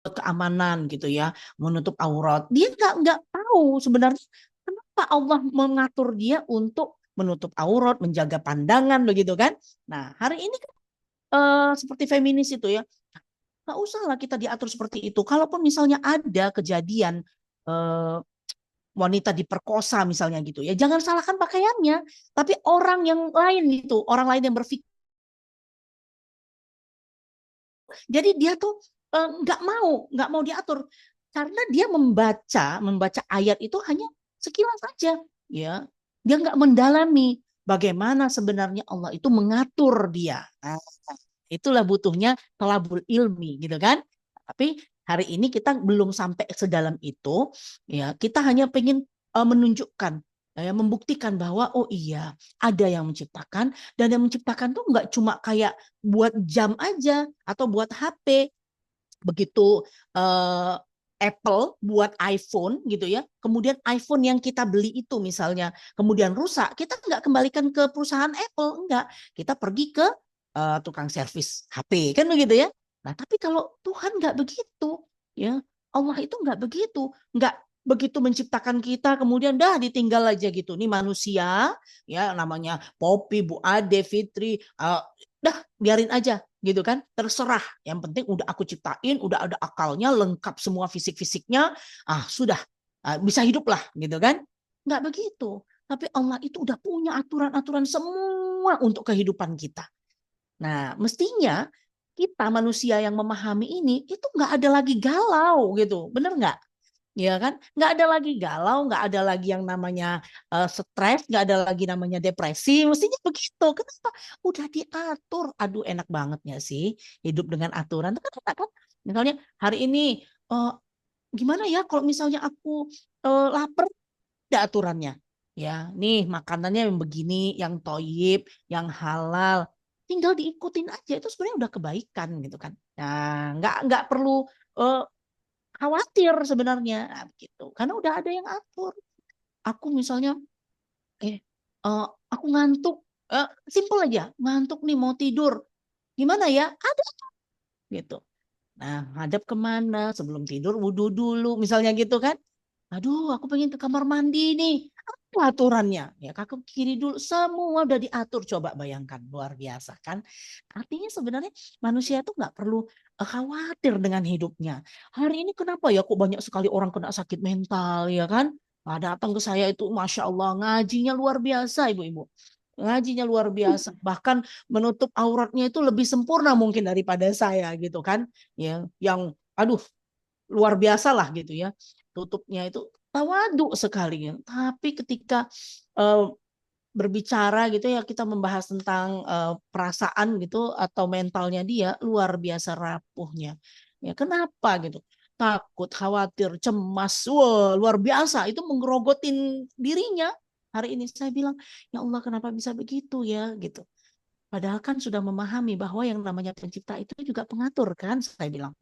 keamanan gitu ya, menutup aurat. Dia nggak tahu sebenarnya kenapa Allah mengatur dia untuk menutup aurat, menjaga pandangan begitu kan. Nah, hari ini kan seperti feminis itu ya, nggak usahlah kita diatur seperti itu. Kalaupun misalnya ada kejadian wanita diperkosa misalnya gitu ya, jangan salahkan pakaiannya, tapi orang yang lain gitu, orang lain yang berpikir. Jadi dia tuh nggak mau diatur karena dia membaca ayat itu hanya sekilas saja, ya. Dia nggak mendalami bagaimana sebenarnya Allah itu mengatur dia. Nah, itulah butuhnya thalabul ilmi gitu kan. Tapi hari ini kita belum sampai sedalam itu, ya. Kita hanya pengen menunjukkan, ya, membuktikan bahwa oh iya ada yang menciptakan, dan yang menciptakan tuh nggak cuma kayak buat jam aja atau buat HP. Begitu uh, Apple buat iPhone gitu ya, kemudian iPhone yang kita beli itu misalnya kemudian rusak, kita nggak kembalikan ke perusahaan Apple, enggak, kita pergi ke tukang servis HP kan begitu ya. Nah tapi kalau Tuhan nggak begitu, ya. Allah itu nggak begitu, nggak begitu menciptakan kita kemudian dah ditinggal aja gitu. Nih manusia ya, namanya Poppy, Bu Ade, Fitri, dah biarin aja gitu kan, terserah, yang penting udah aku ciptain, udah ada akalnya lengkap semua fisik-fisiknya, sudah, bisa hidup lah gitu kan. Nggak begitu, tapi Allah itu udah punya aturan-aturan semua untuk kehidupan kita. Nah mestinya kita manusia yang memahami ini itu nggak ada lagi galau gitu, bener nggak? Ya kan, nggak ada lagi galau, nggak ada lagi yang namanya stres, nggak ada lagi namanya depresi, mestinya begitu. Kenapa? Udah diatur. Aduh enak banget ya sih hidup dengan aturan. Itu kan enak kan? Misalnya hari ini eh, gimana ya kalau misalnya aku lapar, ada aturannya. Ya, nih makanannya yang begini, yang toyib, yang halal. Tinggal diikutin aja, itu sebenarnya udah kebaikan gitu kan. Nah, nggak perlu eh, khawatir sebenarnya, gitu, karena udah ada yang atur. Aku misalnya eh aku ngantuk, simple aja, ngantuk nih mau tidur, gimana ya, ada gitu. Nah hadap kemana sebelum tidur, wudhu dulu misalnya gitu kan. Aduh aku pengen ke kamar mandi nih, apa aturannya, ya kaki kiri dulu, semua udah diatur. Coba bayangkan, luar biasa kan. Artinya sebenarnya manusia itu nggak perlu khawatir dengan hidupnya. Hari ini kenapa ya kok banyak sekali orang kena sakit mental ya kan. Datang ke saya itu Masya Allah ngajinya luar biasa ibu-ibu. Ngajinya luar biasa, bahkan menutup auratnya itu lebih sempurna mungkin daripada saya gitu kan. Yang aduh luar biasa lah gitu ya, tutupnya itu tawadu sekali. Tapi ketika eh, berbicara gitu ya, kita membahas tentang perasaan gitu atau mentalnya dia, luar biasa rapuhnya. Ya kenapa gitu, takut, khawatir, cemas, wah luar biasa, itu menggerogotin dirinya. Hari ini saya bilang ya Allah kenapa bisa begitu ya gitu, padahal kan sudah memahami bahwa yang namanya pencipta itu juga pengatur kan, saya bilang.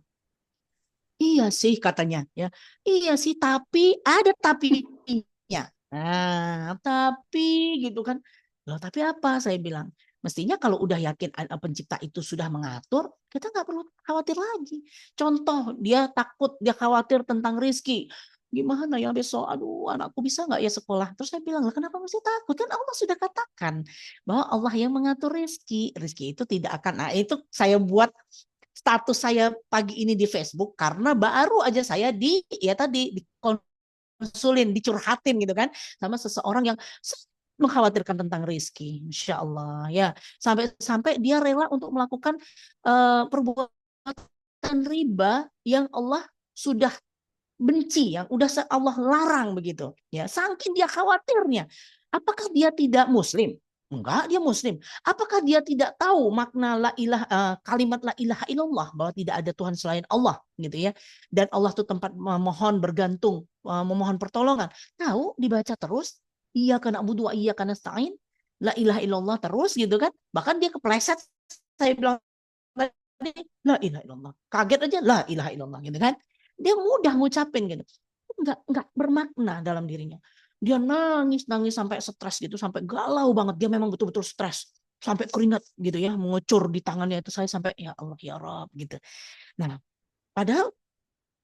Iya sih katanya ya. Iya sih tapi ada tapinya. Nah, tapi gitu kan. Loh, tapi apa saya bilang? Mestinya kalau udah yakin pencipta itu sudah mengatur, kita nggak perlu khawatir lagi. Contoh, dia takut, dia khawatir tentang rizki. Gimana ya besok? Aduh, anakku bisa nggak ya sekolah? Terus saya bilang, lah kenapa mesti takut? Kan Allah sudah katakan bahwa Allah yang mengatur rizki. Rizki itu tidak akan, nah itu saya buat status saya pagi ini di Facebook karena baru aja saya ya tadi dikonsulin, dicurhatin gitu kan sama seseorang yang mengkhawatirkan tentang rizki, Insya Allah ya, sampai dia rela untuk melakukan perbuatan riba yang Allah sudah benci, yang udah Allah larang begitu ya, saking dia khawatirnya. Apakah dia tidak muslim? Enggak, dia muslim. Apakah dia tidak tahu makna kalimat la ilaha illallah, bahwa tidak ada Tuhan selain Allah gitu ya, dan Allah itu tempat memohon, bergantung, memohon pertolongan. Tahu, dibaca terus, iya karena na'budu wa iyyaka nasta'in, la ilaha illallah terus gitu kan. Bahkan dia kepleset, saya bilang tadi la ilaha illallah, kaget aja la ilaha illallah gitu kan. Dia mudah ngucapin gitu, nggak bermakna dalam dirinya. Dia nangis sampai stres gitu, sampai galau banget. Dia memang betul-betul stres sampai keringat gitu ya, mengucur di tangannya itu. Saya sampai ya Allah ya Rabb gitu. Nah, padahal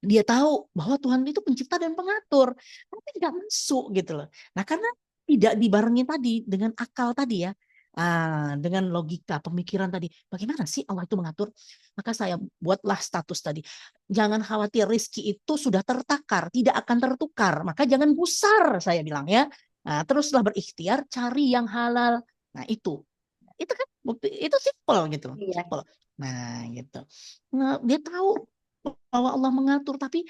dia tahu bahwa Tuhan itu pencipta dan pengatur, tapi tidak masuk gitu loh. Nah, karena tidak dibarengi tadi dengan akal tadi ya. Dengan logika pemikiran tadi, bagaimana sih Allah itu mengatur? Maka saya buatlah status tadi. Jangan khawatir, rizki itu sudah tertakar, tidak akan tertukar. Maka jangan gusar, saya bilang ya. Nah, teruslah berikhtiar, cari yang halal. Nah, itu kan itu simple gitu,
Iya.
simple. Nah, gitu. Nah, dia tahu bahwa Allah mengatur, tapi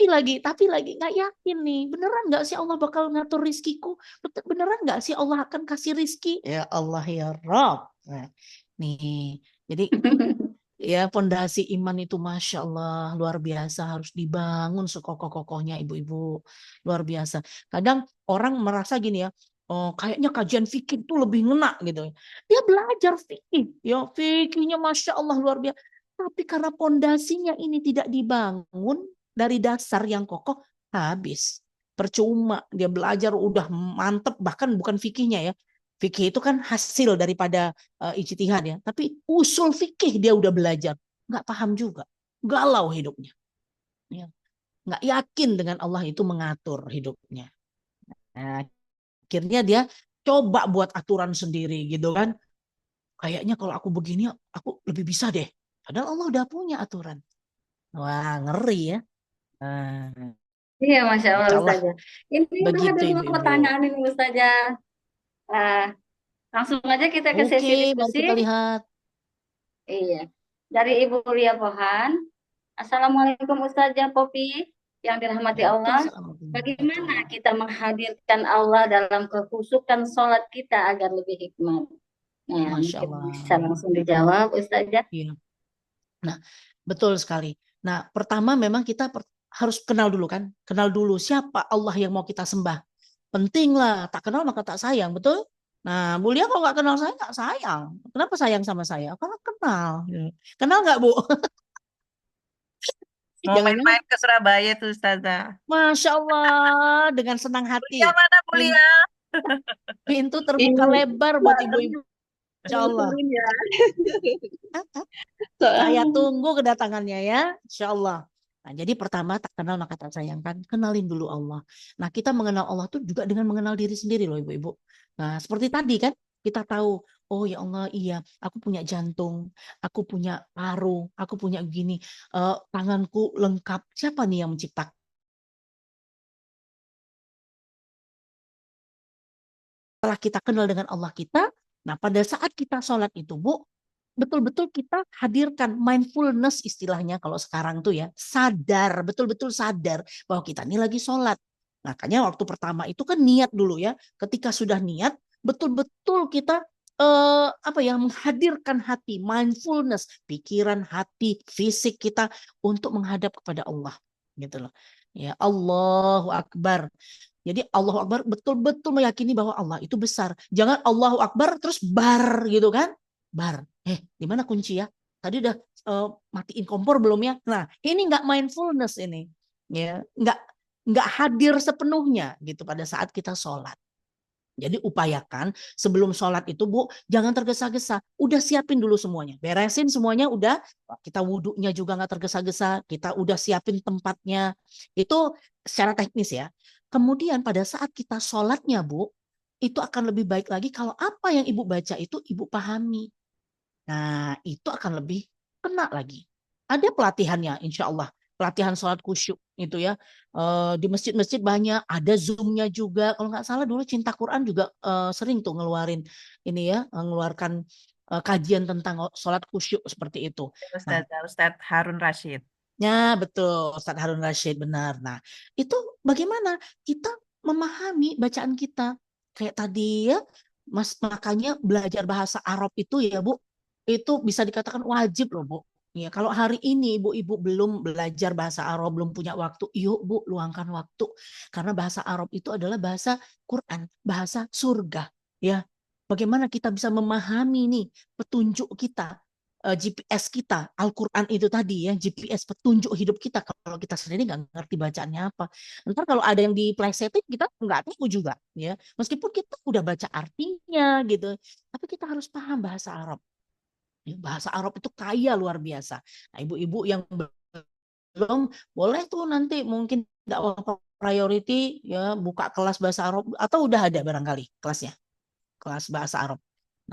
lagi nggak yakin nih, beneran nggak sih Allah bakal ngatur rizkiku, beneran nggak sih Allah akan kasih rizki, ya Allah ya Rob. Nah, nih jadi ya pondasi iman itu masya Allah luar biasa, harus dibangun sekokoh-kokohnya ibu-ibu, luar biasa. Kadang orang merasa gini ya, oh kayaknya kajian fikih itu lebih ngena gitu, dia belajar fikih ya, fikihnya masya Allah luar biasa, tapi karena pondasinya ini tidak dibangun dari dasar yang kokoh, habis. Percuma dia belajar udah mantep, bahkan bukan fikihnya ya. Fikih itu kan hasil daripada ijtihad ya. Tapi usul fikih dia udah belajar. Nggak paham juga. Galau hidupnya. Ya. Nggak yakin dengan Allah itu mengatur hidupnya. Nah, akhirnya dia coba buat aturan sendiri gitu kan. Kayaknya kalau aku begini aku lebih bisa deh. Padahal Allah udah punya aturan. Wah, ngeri ya. Nah,
Iya, Masya Allah
insya Allah
Ustazah. Ini udah ada
begitu
2
ibu-ibu.
pertanyaan ini Ustazah. Ah, langsung aja kita ke
Oke,
sesi
mari
diskusi.
kita lihat.
Iya. Dari Ibu Lia Pohan. Assalamualaikum Ustazah Popi yang dirahmati Allah.
Waalaikumsalam warahmatullahi
Bagaimana
wabarakatuh.
kita menghadirkan Allah dalam kekhusyukan sholat kita agar lebih hikmat? Nah,
Masya
mungkin bisa
Allah.
langsung dijawab Ustazah.
Iya. Nah, betul sekali. Nah, pertama memang kita harus kenal dulu kan. Kenal dulu siapa Allah yang mau kita sembah. Penting lah, tak kenal maka tak sayang, betul? Nah, Mulia kalau nggak kenal saya, nggak sayang. Kenapa sayang sama saya? Karena kenal. Kenal nggak, Bu?
Mau
Jangan-jangan,
main-main ke Surabaya tuh Ustazah.
Masya Allah, dengan senang
Kuliah
hati.
mana
Pin-
kuliah?
Pintu terbuka
Ini
lebar buat ibu-ibu. Insya Allah.
teman-teman ya.
Saya
So-
tunggu kedatangannya ya, insya Allah. Nah, jadi pertama tak kenal maka tak sayangkan, kenalin dulu Allah. Nah, kita mengenal Allah tuh juga dengan mengenal diri sendiri loh ibu-ibu. Nah, seperti tadi kan kita tahu, oh ya Allah iya, aku punya jantung, aku punya paru, aku punya gini, tanganku lengkap. Siapa nih yang menciptakan? Setelah kita kenal dengan Allah kita, nah pada saat kita sholat itu Bu, betul-betul kita hadirkan mindfulness istilahnya kalau sekarang tuh ya, sadar, betul-betul sadar bahwa kita ini lagi sholat. Makanya waktu pertama itu kan niat dulu ya. Ketika sudah niat, betul-betul kita apa ya, menghadirkan hati, mindfulness, pikiran, hati, fisik kita untuk menghadap kepada Allah, gitu loh. Ya, Allahu Akbar. Jadi Allahu Akbar betul-betul meyakini bahwa Allah itu besar. Jangan Allahu Akbar terus bar gitu kan? Bar. Di mana kunci ya? Tadi udah matiin kompor belum ya? Nah, ini nggak mindfulness ini. Ya, nggak hadir sepenuhnya gitu pada saat kita sholat. Jadi upayakan sebelum sholat itu Bu, jangan tergesa-gesa. Udah siapin dulu semuanya. Beresin semuanya udah. Kita wudhunya juga nggak tergesa-gesa. Kita udah siapin tempatnya. Itu secara teknis ya. Kemudian pada saat kita sholatnya Bu, itu akan lebih baik lagi kalau apa yang Ibu baca itu Ibu pahami. Nah itu akan lebih kena lagi. Ada pelatihannya insya Allah. Pelatihan sholat khusyuk itu ya. Di masjid-masjid banyak, ada Zoom-nya juga. Kalau nggak salah dulu Cinta Quran juga sering tuh ngeluarin ini ya, mengeluarkan kajian tentang sholat khusyuk seperti itu. Nah,
Ustazah, Ustadz Harun Rashid.
ya betul, Ustadz Harun Rashid benar. Nah, itu bagaimana kita memahami bacaan kita. Kayak tadi ya, Mas, makanya belajar bahasa Arab itu ya Bu, itu bisa dikatakan wajib loh Bu. Ya, kalau hari ini ibu-ibu belum belajar bahasa Arab, belum punya waktu, yuk Bu, luangkan waktu. Karena bahasa Arab itu adalah bahasa Quran, bahasa surga. Ya, bagaimana kita bisa memahami nih petunjuk kita, GPS kita, Al-Quran itu tadi ya, GPS petunjuk hidup kita. Kalau kita sendiri nggak ngerti bacaannya apa. Ntar kalau ada yang diplesetin, kita nggak tahu juga. Ya. Meskipun kita udah baca artinya gitu. Tapi kita harus paham bahasa Arab. Bahasa Arab itu kaya luar biasa. Nah, ibu-ibu yang belum, boleh tuh nanti mungkin dakwah priority ya buka kelas bahasa Arab atau udah ada barangkali kelasnya. kelas bahasa Arab.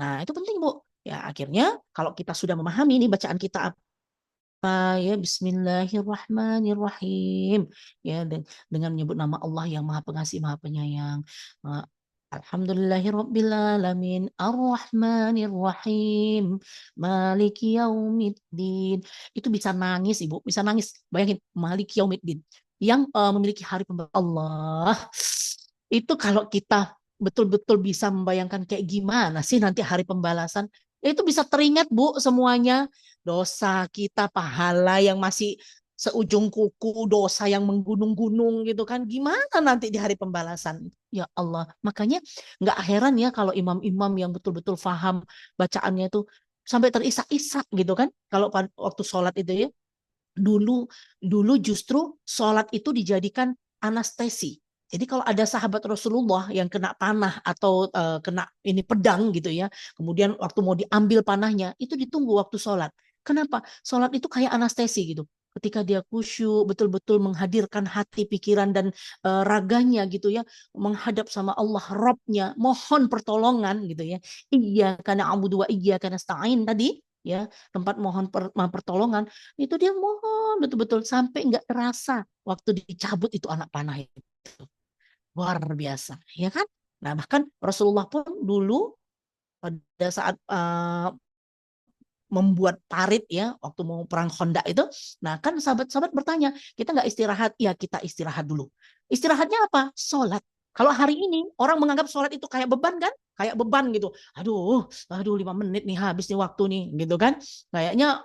Nah, itu penting, Bu. Ya, akhirnya kalau kita sudah memahami nih bacaan kita ya Bismillahirrahmanirrahim ya dengan menyebut nama Allah yang Maha Pengasih Maha Penyayang. Alhamdulillahirabbil alamin arrahmanirrahim maliki yaumiddin. Itu bisa nangis Ibu, bisa nangis. Bayangin maliki yaumiddin yang memiliki hari pembalasan Allah. Itu kalau kita betul-betul bisa membayangkan kayak gimana sih nanti hari pembalasan, itu bisa teringat Bu semuanya, dosa kita, pahala yang masih seujung kuku, dosa yang menggunung-gunung gitu kan. Gimana nanti di hari pembalasan? Ya Allah, makanya nggak heran ya kalau imam-imam yang betul-betul paham bacaannya itu sampai terisak-isak gitu kan. Kalau waktu sholat itu ya, dulu dulu justru sholat itu dijadikan anestesi. Jadi kalau ada sahabat Rasulullah yang kena panah atau kena ini pedang gitu ya, kemudian waktu mau diambil panahnya, itu ditunggu waktu sholat. Kenapa? Sholat itu kayak anestesi gitu. Ketika dia khusyuk, betul-betul menghadirkan hati, pikiran, dan raganya gitu ya, menghadap sama Allah, Robnya, mohon pertolongan gitu ya. Iya karena abudu wa iya karena stain tadi ya, tempat mohon pertolongan, itu dia mohon betul-betul sampai nggak terasa waktu dicabut itu anak panah itu. Luar biasa, ya kan? Nah, bahkan Rasulullah pun dulu pada saat membuat parit ya, waktu mau perang Khandaq itu, nah kan sahabat-sahabat bertanya, kita nggak istirahat? Ya kita istirahat dulu. Istirahatnya apa? Sholat. Kalau hari ini orang menganggap sholat itu kayak beban kan? Kayak beban gitu. Aduh 5 menit nih habis nih waktu nih gitu kan? Kayaknya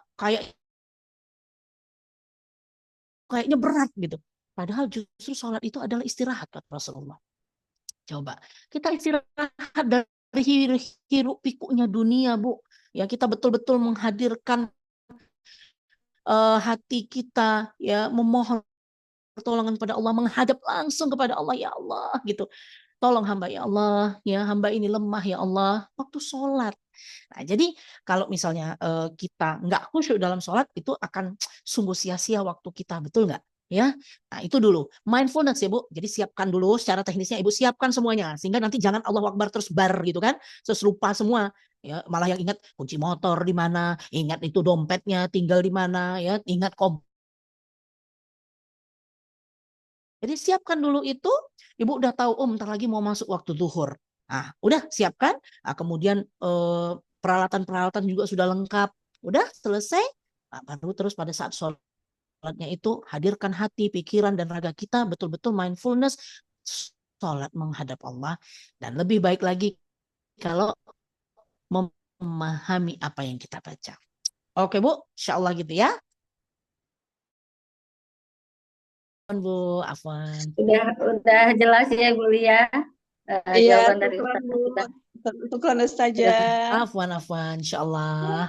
berat gitu. Padahal justru sholat itu adalah istirahat kata Rasulullah. Coba kita istirahat dari hiruk pikuknya dunia, Bu. Ya kita betul-betul menghadirkan hati kita ya, memohon pertolongan kepada Allah, menghadap langsung kepada Allah, ya Allah gitu. Tolong hamba ya Allah, ya hamba ini lemah ya Allah, waktu sholat. Nah, jadi kalau misalnya kita nggak khusyuk dalam sholat, itu akan sungguh sia-sia waktu kita, betul nggak? Ya, nah itu dulu mindfulness ya Bu. Jadi siapkan dulu secara teknisnya, Ibu siapkan semuanya, sehingga nanti jangan Allahu Akbar terus bar gitu kan, terus lupa semua. Ya, malah yang ingat kunci motor di mana, ingat itu dompetnya tinggal di mana, ya ingat jadi siapkan dulu itu, Ibu udah tahu, oh bentar lagi mau masuk waktu zuhur. Nah, udah siapkan. Nah, kemudian peralatan-peralatan juga sudah lengkap. Udah selesai. Nah, baru terus pada saat sholatnya itu hadirkan hati, pikiran, dan raga kita betul-betul mindfulness sholat menghadap Allah. Dan lebih baik lagi kalau memahami apa yang kita baca. Oke Bu, insya Allah gitu ya. Bu Afwan.
Udah jelas ya Bu Lia,
Iya,
jawaban dari
syukran
Ustaz
Bu.
kita.
Syukran Ustazah.
Afwan, insya Allah.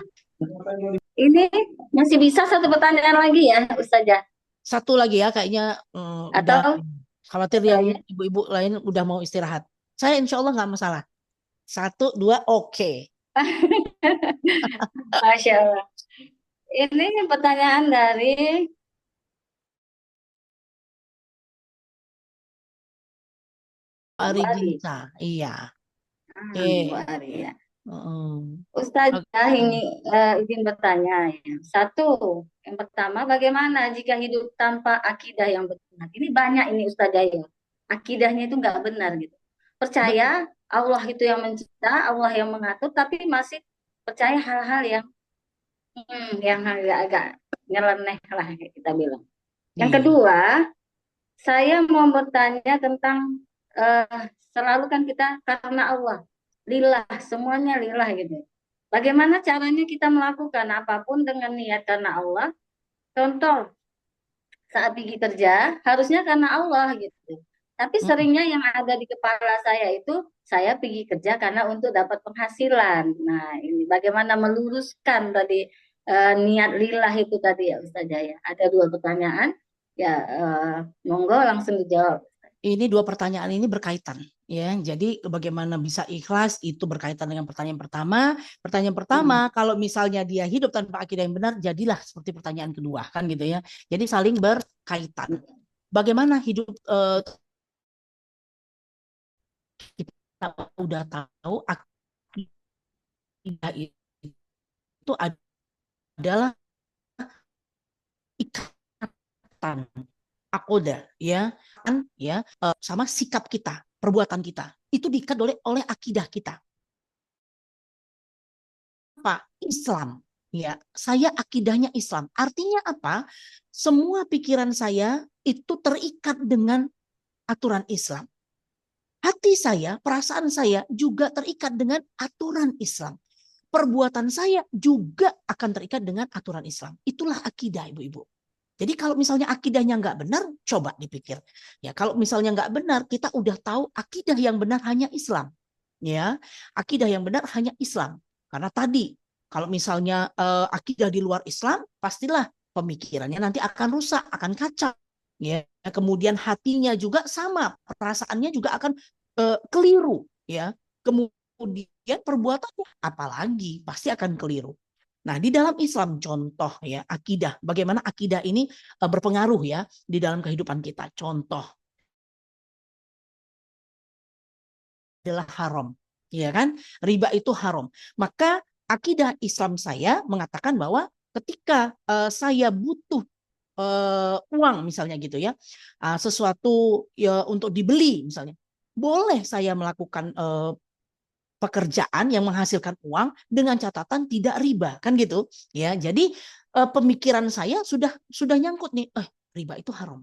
Ini masih bisa satu pertanyaan lagi ya Ustazah?
Satu lagi ya, kayaknya udah
Atau
khawatir yang ibu-ibu lain udah mau istirahat. Saya insya Allah nggak masalah. 1, 2, oke.
Masya Allah. Ini pertanyaan dari
Ari
Bu Ari.
Ginta, iya. Oke.
Bu Ari ya.
Mm.
Ustazah ini izin bertanya ya. Satu, yang pertama, bagaimana jika hidup tanpa akidah yang benar? Ini banyak ini Ustazah ya. Akidahnya itu nggak benar gitu. Percaya Allah itu yang mencipta, Allah yang mengatur, tapi masih percaya hal-hal yang agak-agak nyeleneh lah kayak kita bilang. Yang
Iya.
kedua, saya mau bertanya tentang selalu kan kita karena Allah, lillah, semuanya lillah gitu. Bagaimana caranya kita melakukan apapun dengan niat karena Allah? Contoh, saat pergi kerja harusnya karena Allah gitu. Tapi seringnya yang ada di kepala saya itu saya pergi kerja karena untuk dapat penghasilan. Nah, ini bagaimana meluruskan tadi niat lillah itu tadi ya Ustazah ya. Ada 2 pertanyaan. Ya, monggo langsung dijawab.
Ini 2 pertanyaan ini berkaitan ya. Jadi bagaimana bisa ikhlas itu berkaitan dengan pertanyaan pertama. Pertanyaan pertama, kalau misalnya dia hidup tanpa akidah yang benar, jadilah seperti pertanyaan kedua kan gitu ya. Jadi saling berkaitan. Bagaimana hidup kita udah tahu akidah itu adalah ikatan akoda, ya kan, ya, sama sikap kita, perbuatan kita itu diikat oleh akidah kita. Apa? Islam. Ya, saya akidahnya Islam. Artinya apa? Semua pikiran saya itu terikat dengan aturan Islam. Hati saya, perasaan saya juga terikat dengan aturan Islam. Perbuatan saya juga akan terikat dengan aturan Islam. Itulah akidah, ibu-ibu. Jadi kalau misalnya akidahnya nggak benar, coba dipikir. Ya, kalau misalnya nggak benar, kita udah tahu akidah yang benar hanya Islam. Ya, akidah yang benar hanya Islam. Karena tadi, kalau misalnya akidah di luar Islam, pastilah pemikirannya nanti akan rusak, akan kacau. Ya, kemudian hatinya juga sama, perasaannya juga akan keliru. Ya, kemudian perbuatannya apalagi pasti akan keliru. Nah, di dalam Islam contoh ya akidah, bagaimana akidah ini berpengaruh ya di dalam kehidupan kita. Contoh adalah haram, ya kan? Riba itu haram. Maka akidah Islam saya mengatakan bahwa ketika saya butuh uang misalnya gitu ya, sesuatu ya untuk dibeli misalnya, boleh saya melakukan pekerjaan yang menghasilkan uang dengan catatan tidak riba, kan gitu ya. Jadi pemikiran saya sudah nyangkut nih, riba itu haram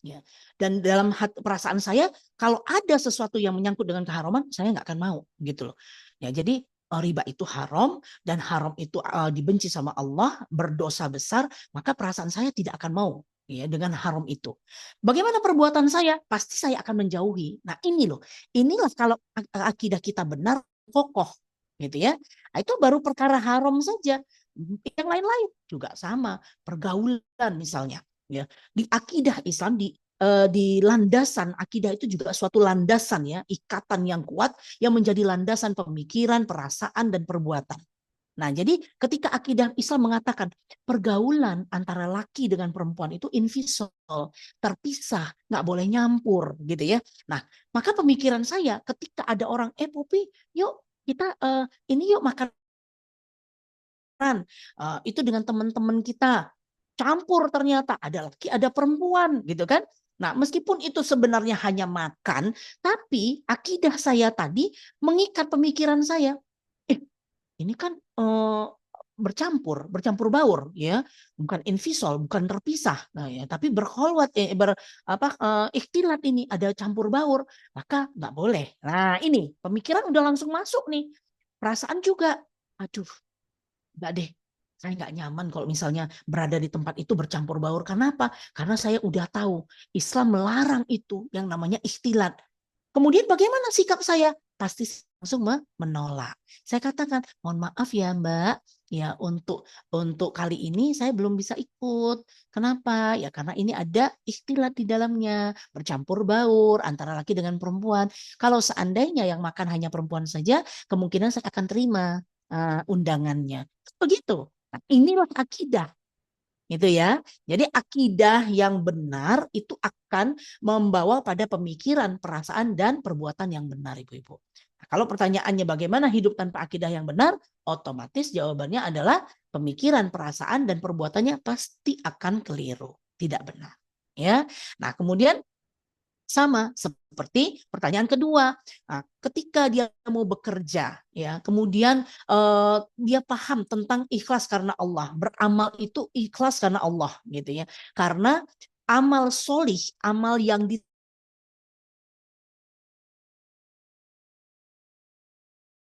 ya. Dan dalam perasaan saya kalau ada sesuatu yang menyangkut dengan keharaman, saya nggak akan mau gitu loh ya. Jadi riba itu haram dan haram itu dibenci sama Allah, berdosa besar, maka perasaan saya tidak akan mau ya dengan haram itu. Bagaimana perbuatan saya? Pasti saya akan menjauhi. Nah, inilah kalau akidah kita benar, kokoh gitu ya. Nah, itu baru perkara haram saja. Yang lain-lain juga sama, pergaulan misalnya ya. Di akidah Islam, di landasan akidah itu juga suatu landasan ya, ikatan yang kuat yang menjadi landasan pemikiran, perasaan dan perbuatan. Nah, jadi ketika akidah Islam mengatakan pergaulan antara laki dengan perempuan itu invisol, terpisah, nggak boleh nyampur, gitu ya. Nah, maka pemikiran saya ketika ada orang, Popi, yuk kita ini yuk makan itu dengan teman-teman kita, campur ternyata ada laki, ada perempuan, gitu kan. Nah, meskipun itu sebenarnya hanya makan, tapi akidah saya tadi mengikat pemikiran saya. Ini kan bercampur baur ya, bukan invisol, bukan terpisah. Nah, ya, tapi berkholwat ikhtilat, ini ada campur baur, maka nggak boleh. Nah, ini pemikiran udah langsung masuk nih. Perasaan juga, aduh, nggak deh. Saya nggak nyaman kalau misalnya berada di tempat itu bercampur baur. Kenapa? Karena saya udah tahu Islam melarang itu yang namanya ikhtilat. Kemudian bagaimana sikap saya? Pasti langsung menolak. Saya katakan, mohon maaf ya Mbak, ya untuk kali ini saya belum bisa ikut. Kenapa? Ya karena ini ada ikhtilat di dalamnya, bercampur baur antara laki dengan perempuan. Kalau seandainya yang makan hanya perempuan saja, kemungkinan saya akan terima undangannya. Begitu. Nah, inilah akidah. Gitu ya. Jadi akidah yang benar itu akan membawa pada pemikiran, perasaan, dan perbuatan yang benar, Ibu-Ibu. Nah, kalau pertanyaannya bagaimana hidup tanpa akidah yang benar, otomatis jawabannya adalah pemikiran, perasaan, dan perbuatannya pasti akan keliru, tidak benar. Ya. Nah, kemudian sama seperti pertanyaan kedua, nah, ketika dia mau bekerja, ya, kemudian dia paham tentang ikhlas karena Allah, beramal itu ikhlas karena Allah, gitu ya. Karena amal solih, amal yang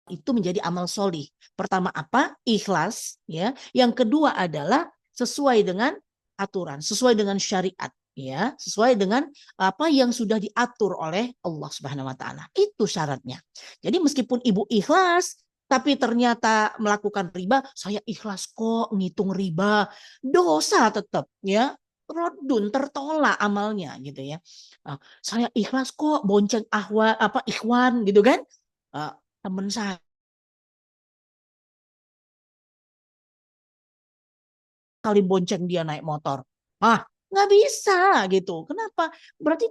itu menjadi amal solih. Pertama apa? Ikhlas, ya. Yang kedua adalah sesuai dengan aturan, sesuai dengan syariat. Ya, sesuai dengan apa yang sudah diatur oleh Allah Subhanahu wa taala. Itu syaratnya. Jadi meskipun ibu ikhlas tapi ternyata melakukan riba, saya ikhlas kok ngitung riba, dosa tetap ya. Rodun, tertolak amalnya gitu ya. Saya ikhlas kok bonceng ikhwan gitu kan. Teman saya kali bonceng dia naik motor. Nggak bisa gitu. Kenapa? Berarti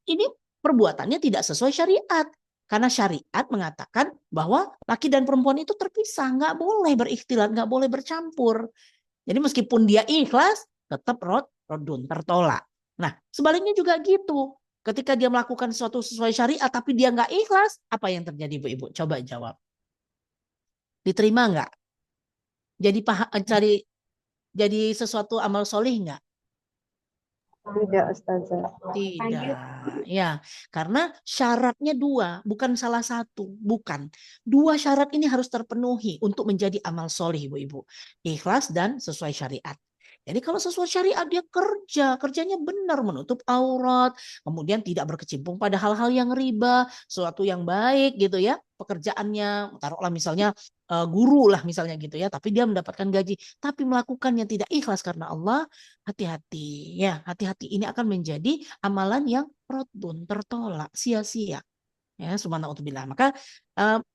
ini perbuatannya tidak sesuai syariat. Karena syariat mengatakan bahwa laki dan perempuan itu terpisah, nggak boleh berikhtilat, nggak boleh bercampur. Jadi meskipun dia ikhlas, tetap rodun, tertolak. Nah, sebaliknya juga gitu. Ketika dia melakukan sesuatu sesuai syariat, tapi dia nggak ikhlas, apa yang terjadi, Bu-Ibu? Coba jawab. Diterima nggak? Jadi sesuatu amal solih nggak?
Tidak, Ustazah.
Tidak, ya, karena syaratnya dua, bukan salah satu, bukan. Dua syarat ini harus terpenuhi untuk menjadi amal solih, Ibu-Ibu. Ikhlas dan sesuai syariat. Jadi kalau sesuai syariat dia kerjanya benar menutup aurat, kemudian tidak berkecimpung pada hal-hal yang riba, sesuatu yang baik gitu ya. Pekerjaannya, taruhlah misalnya guru lah misalnya gitu ya, tapi dia mendapatkan gaji, tapi melakukannya tidak ikhlas karena Allah, hati-hati ya, hati-hati ini akan menjadi amalan yang rodun, tertolak, sia-sia. Ya, subhanallah. Maka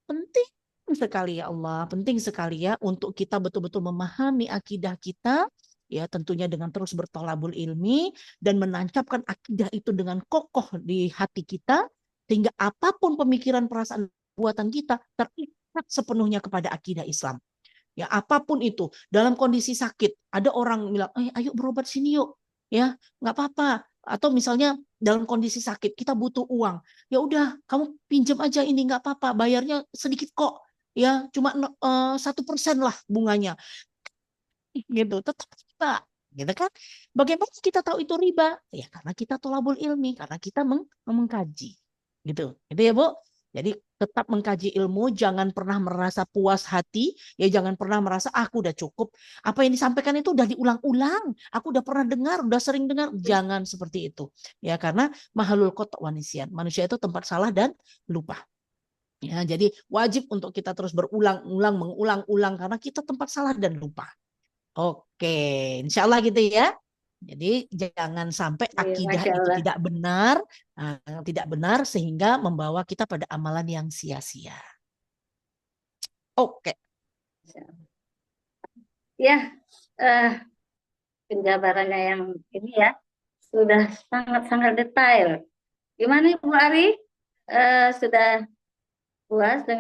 penting sekali ya Allah, penting sekali ya untuk kita betul-betul memahami akidah kita, ya tentunya dengan terus bertolabul ilmi dan menancapkan akidah itu dengan kokoh di hati kita, sehingga apapun pemikiran, perasaan, buatan kita terikat sepenuhnya kepada akidah Islam. Ya, apapun itu, dalam kondisi sakit, ada orang bilang, ayo berobat sini yuk, ya, nggak apa-apa. Atau misalnya dalam kondisi sakit, kita butuh uang, ya udah, kamu pinjam aja ini, nggak apa-apa, bayarnya sedikit kok, ya, cuma 1% lah bunganya, gitu, tetap riba, gitu kan? Bagaimana kita tahu itu riba? Ya, karena kita tolabul ilmi, karena kita mengkaji, gitu ya Bu. Jadi tetap mengkaji ilmu, jangan pernah merasa puas hati, ya jangan pernah merasa aku udah cukup. Apa yang disampaikan itu udah diulang-ulang, aku udah pernah dengar, udah sering dengar. Jangan seperti itu. Ya karena mahalul qata' wanisian. Manusia itu tempat salah dan lupa. Ya, jadi wajib untuk kita terus berulang-ulang, mengulang-ulang karena kita tempat salah dan lupa. Oke, insya Allah gitu ya. Jadi jangan sampai akidah
Masya
itu
Allah.
tidak benar sehingga membawa kita pada amalan yang sia-sia. Oke.
Ya, penjabarannya yang ini ya sudah sangat-sangat detail. Gimana Ibu Ari? Sudah puas dengan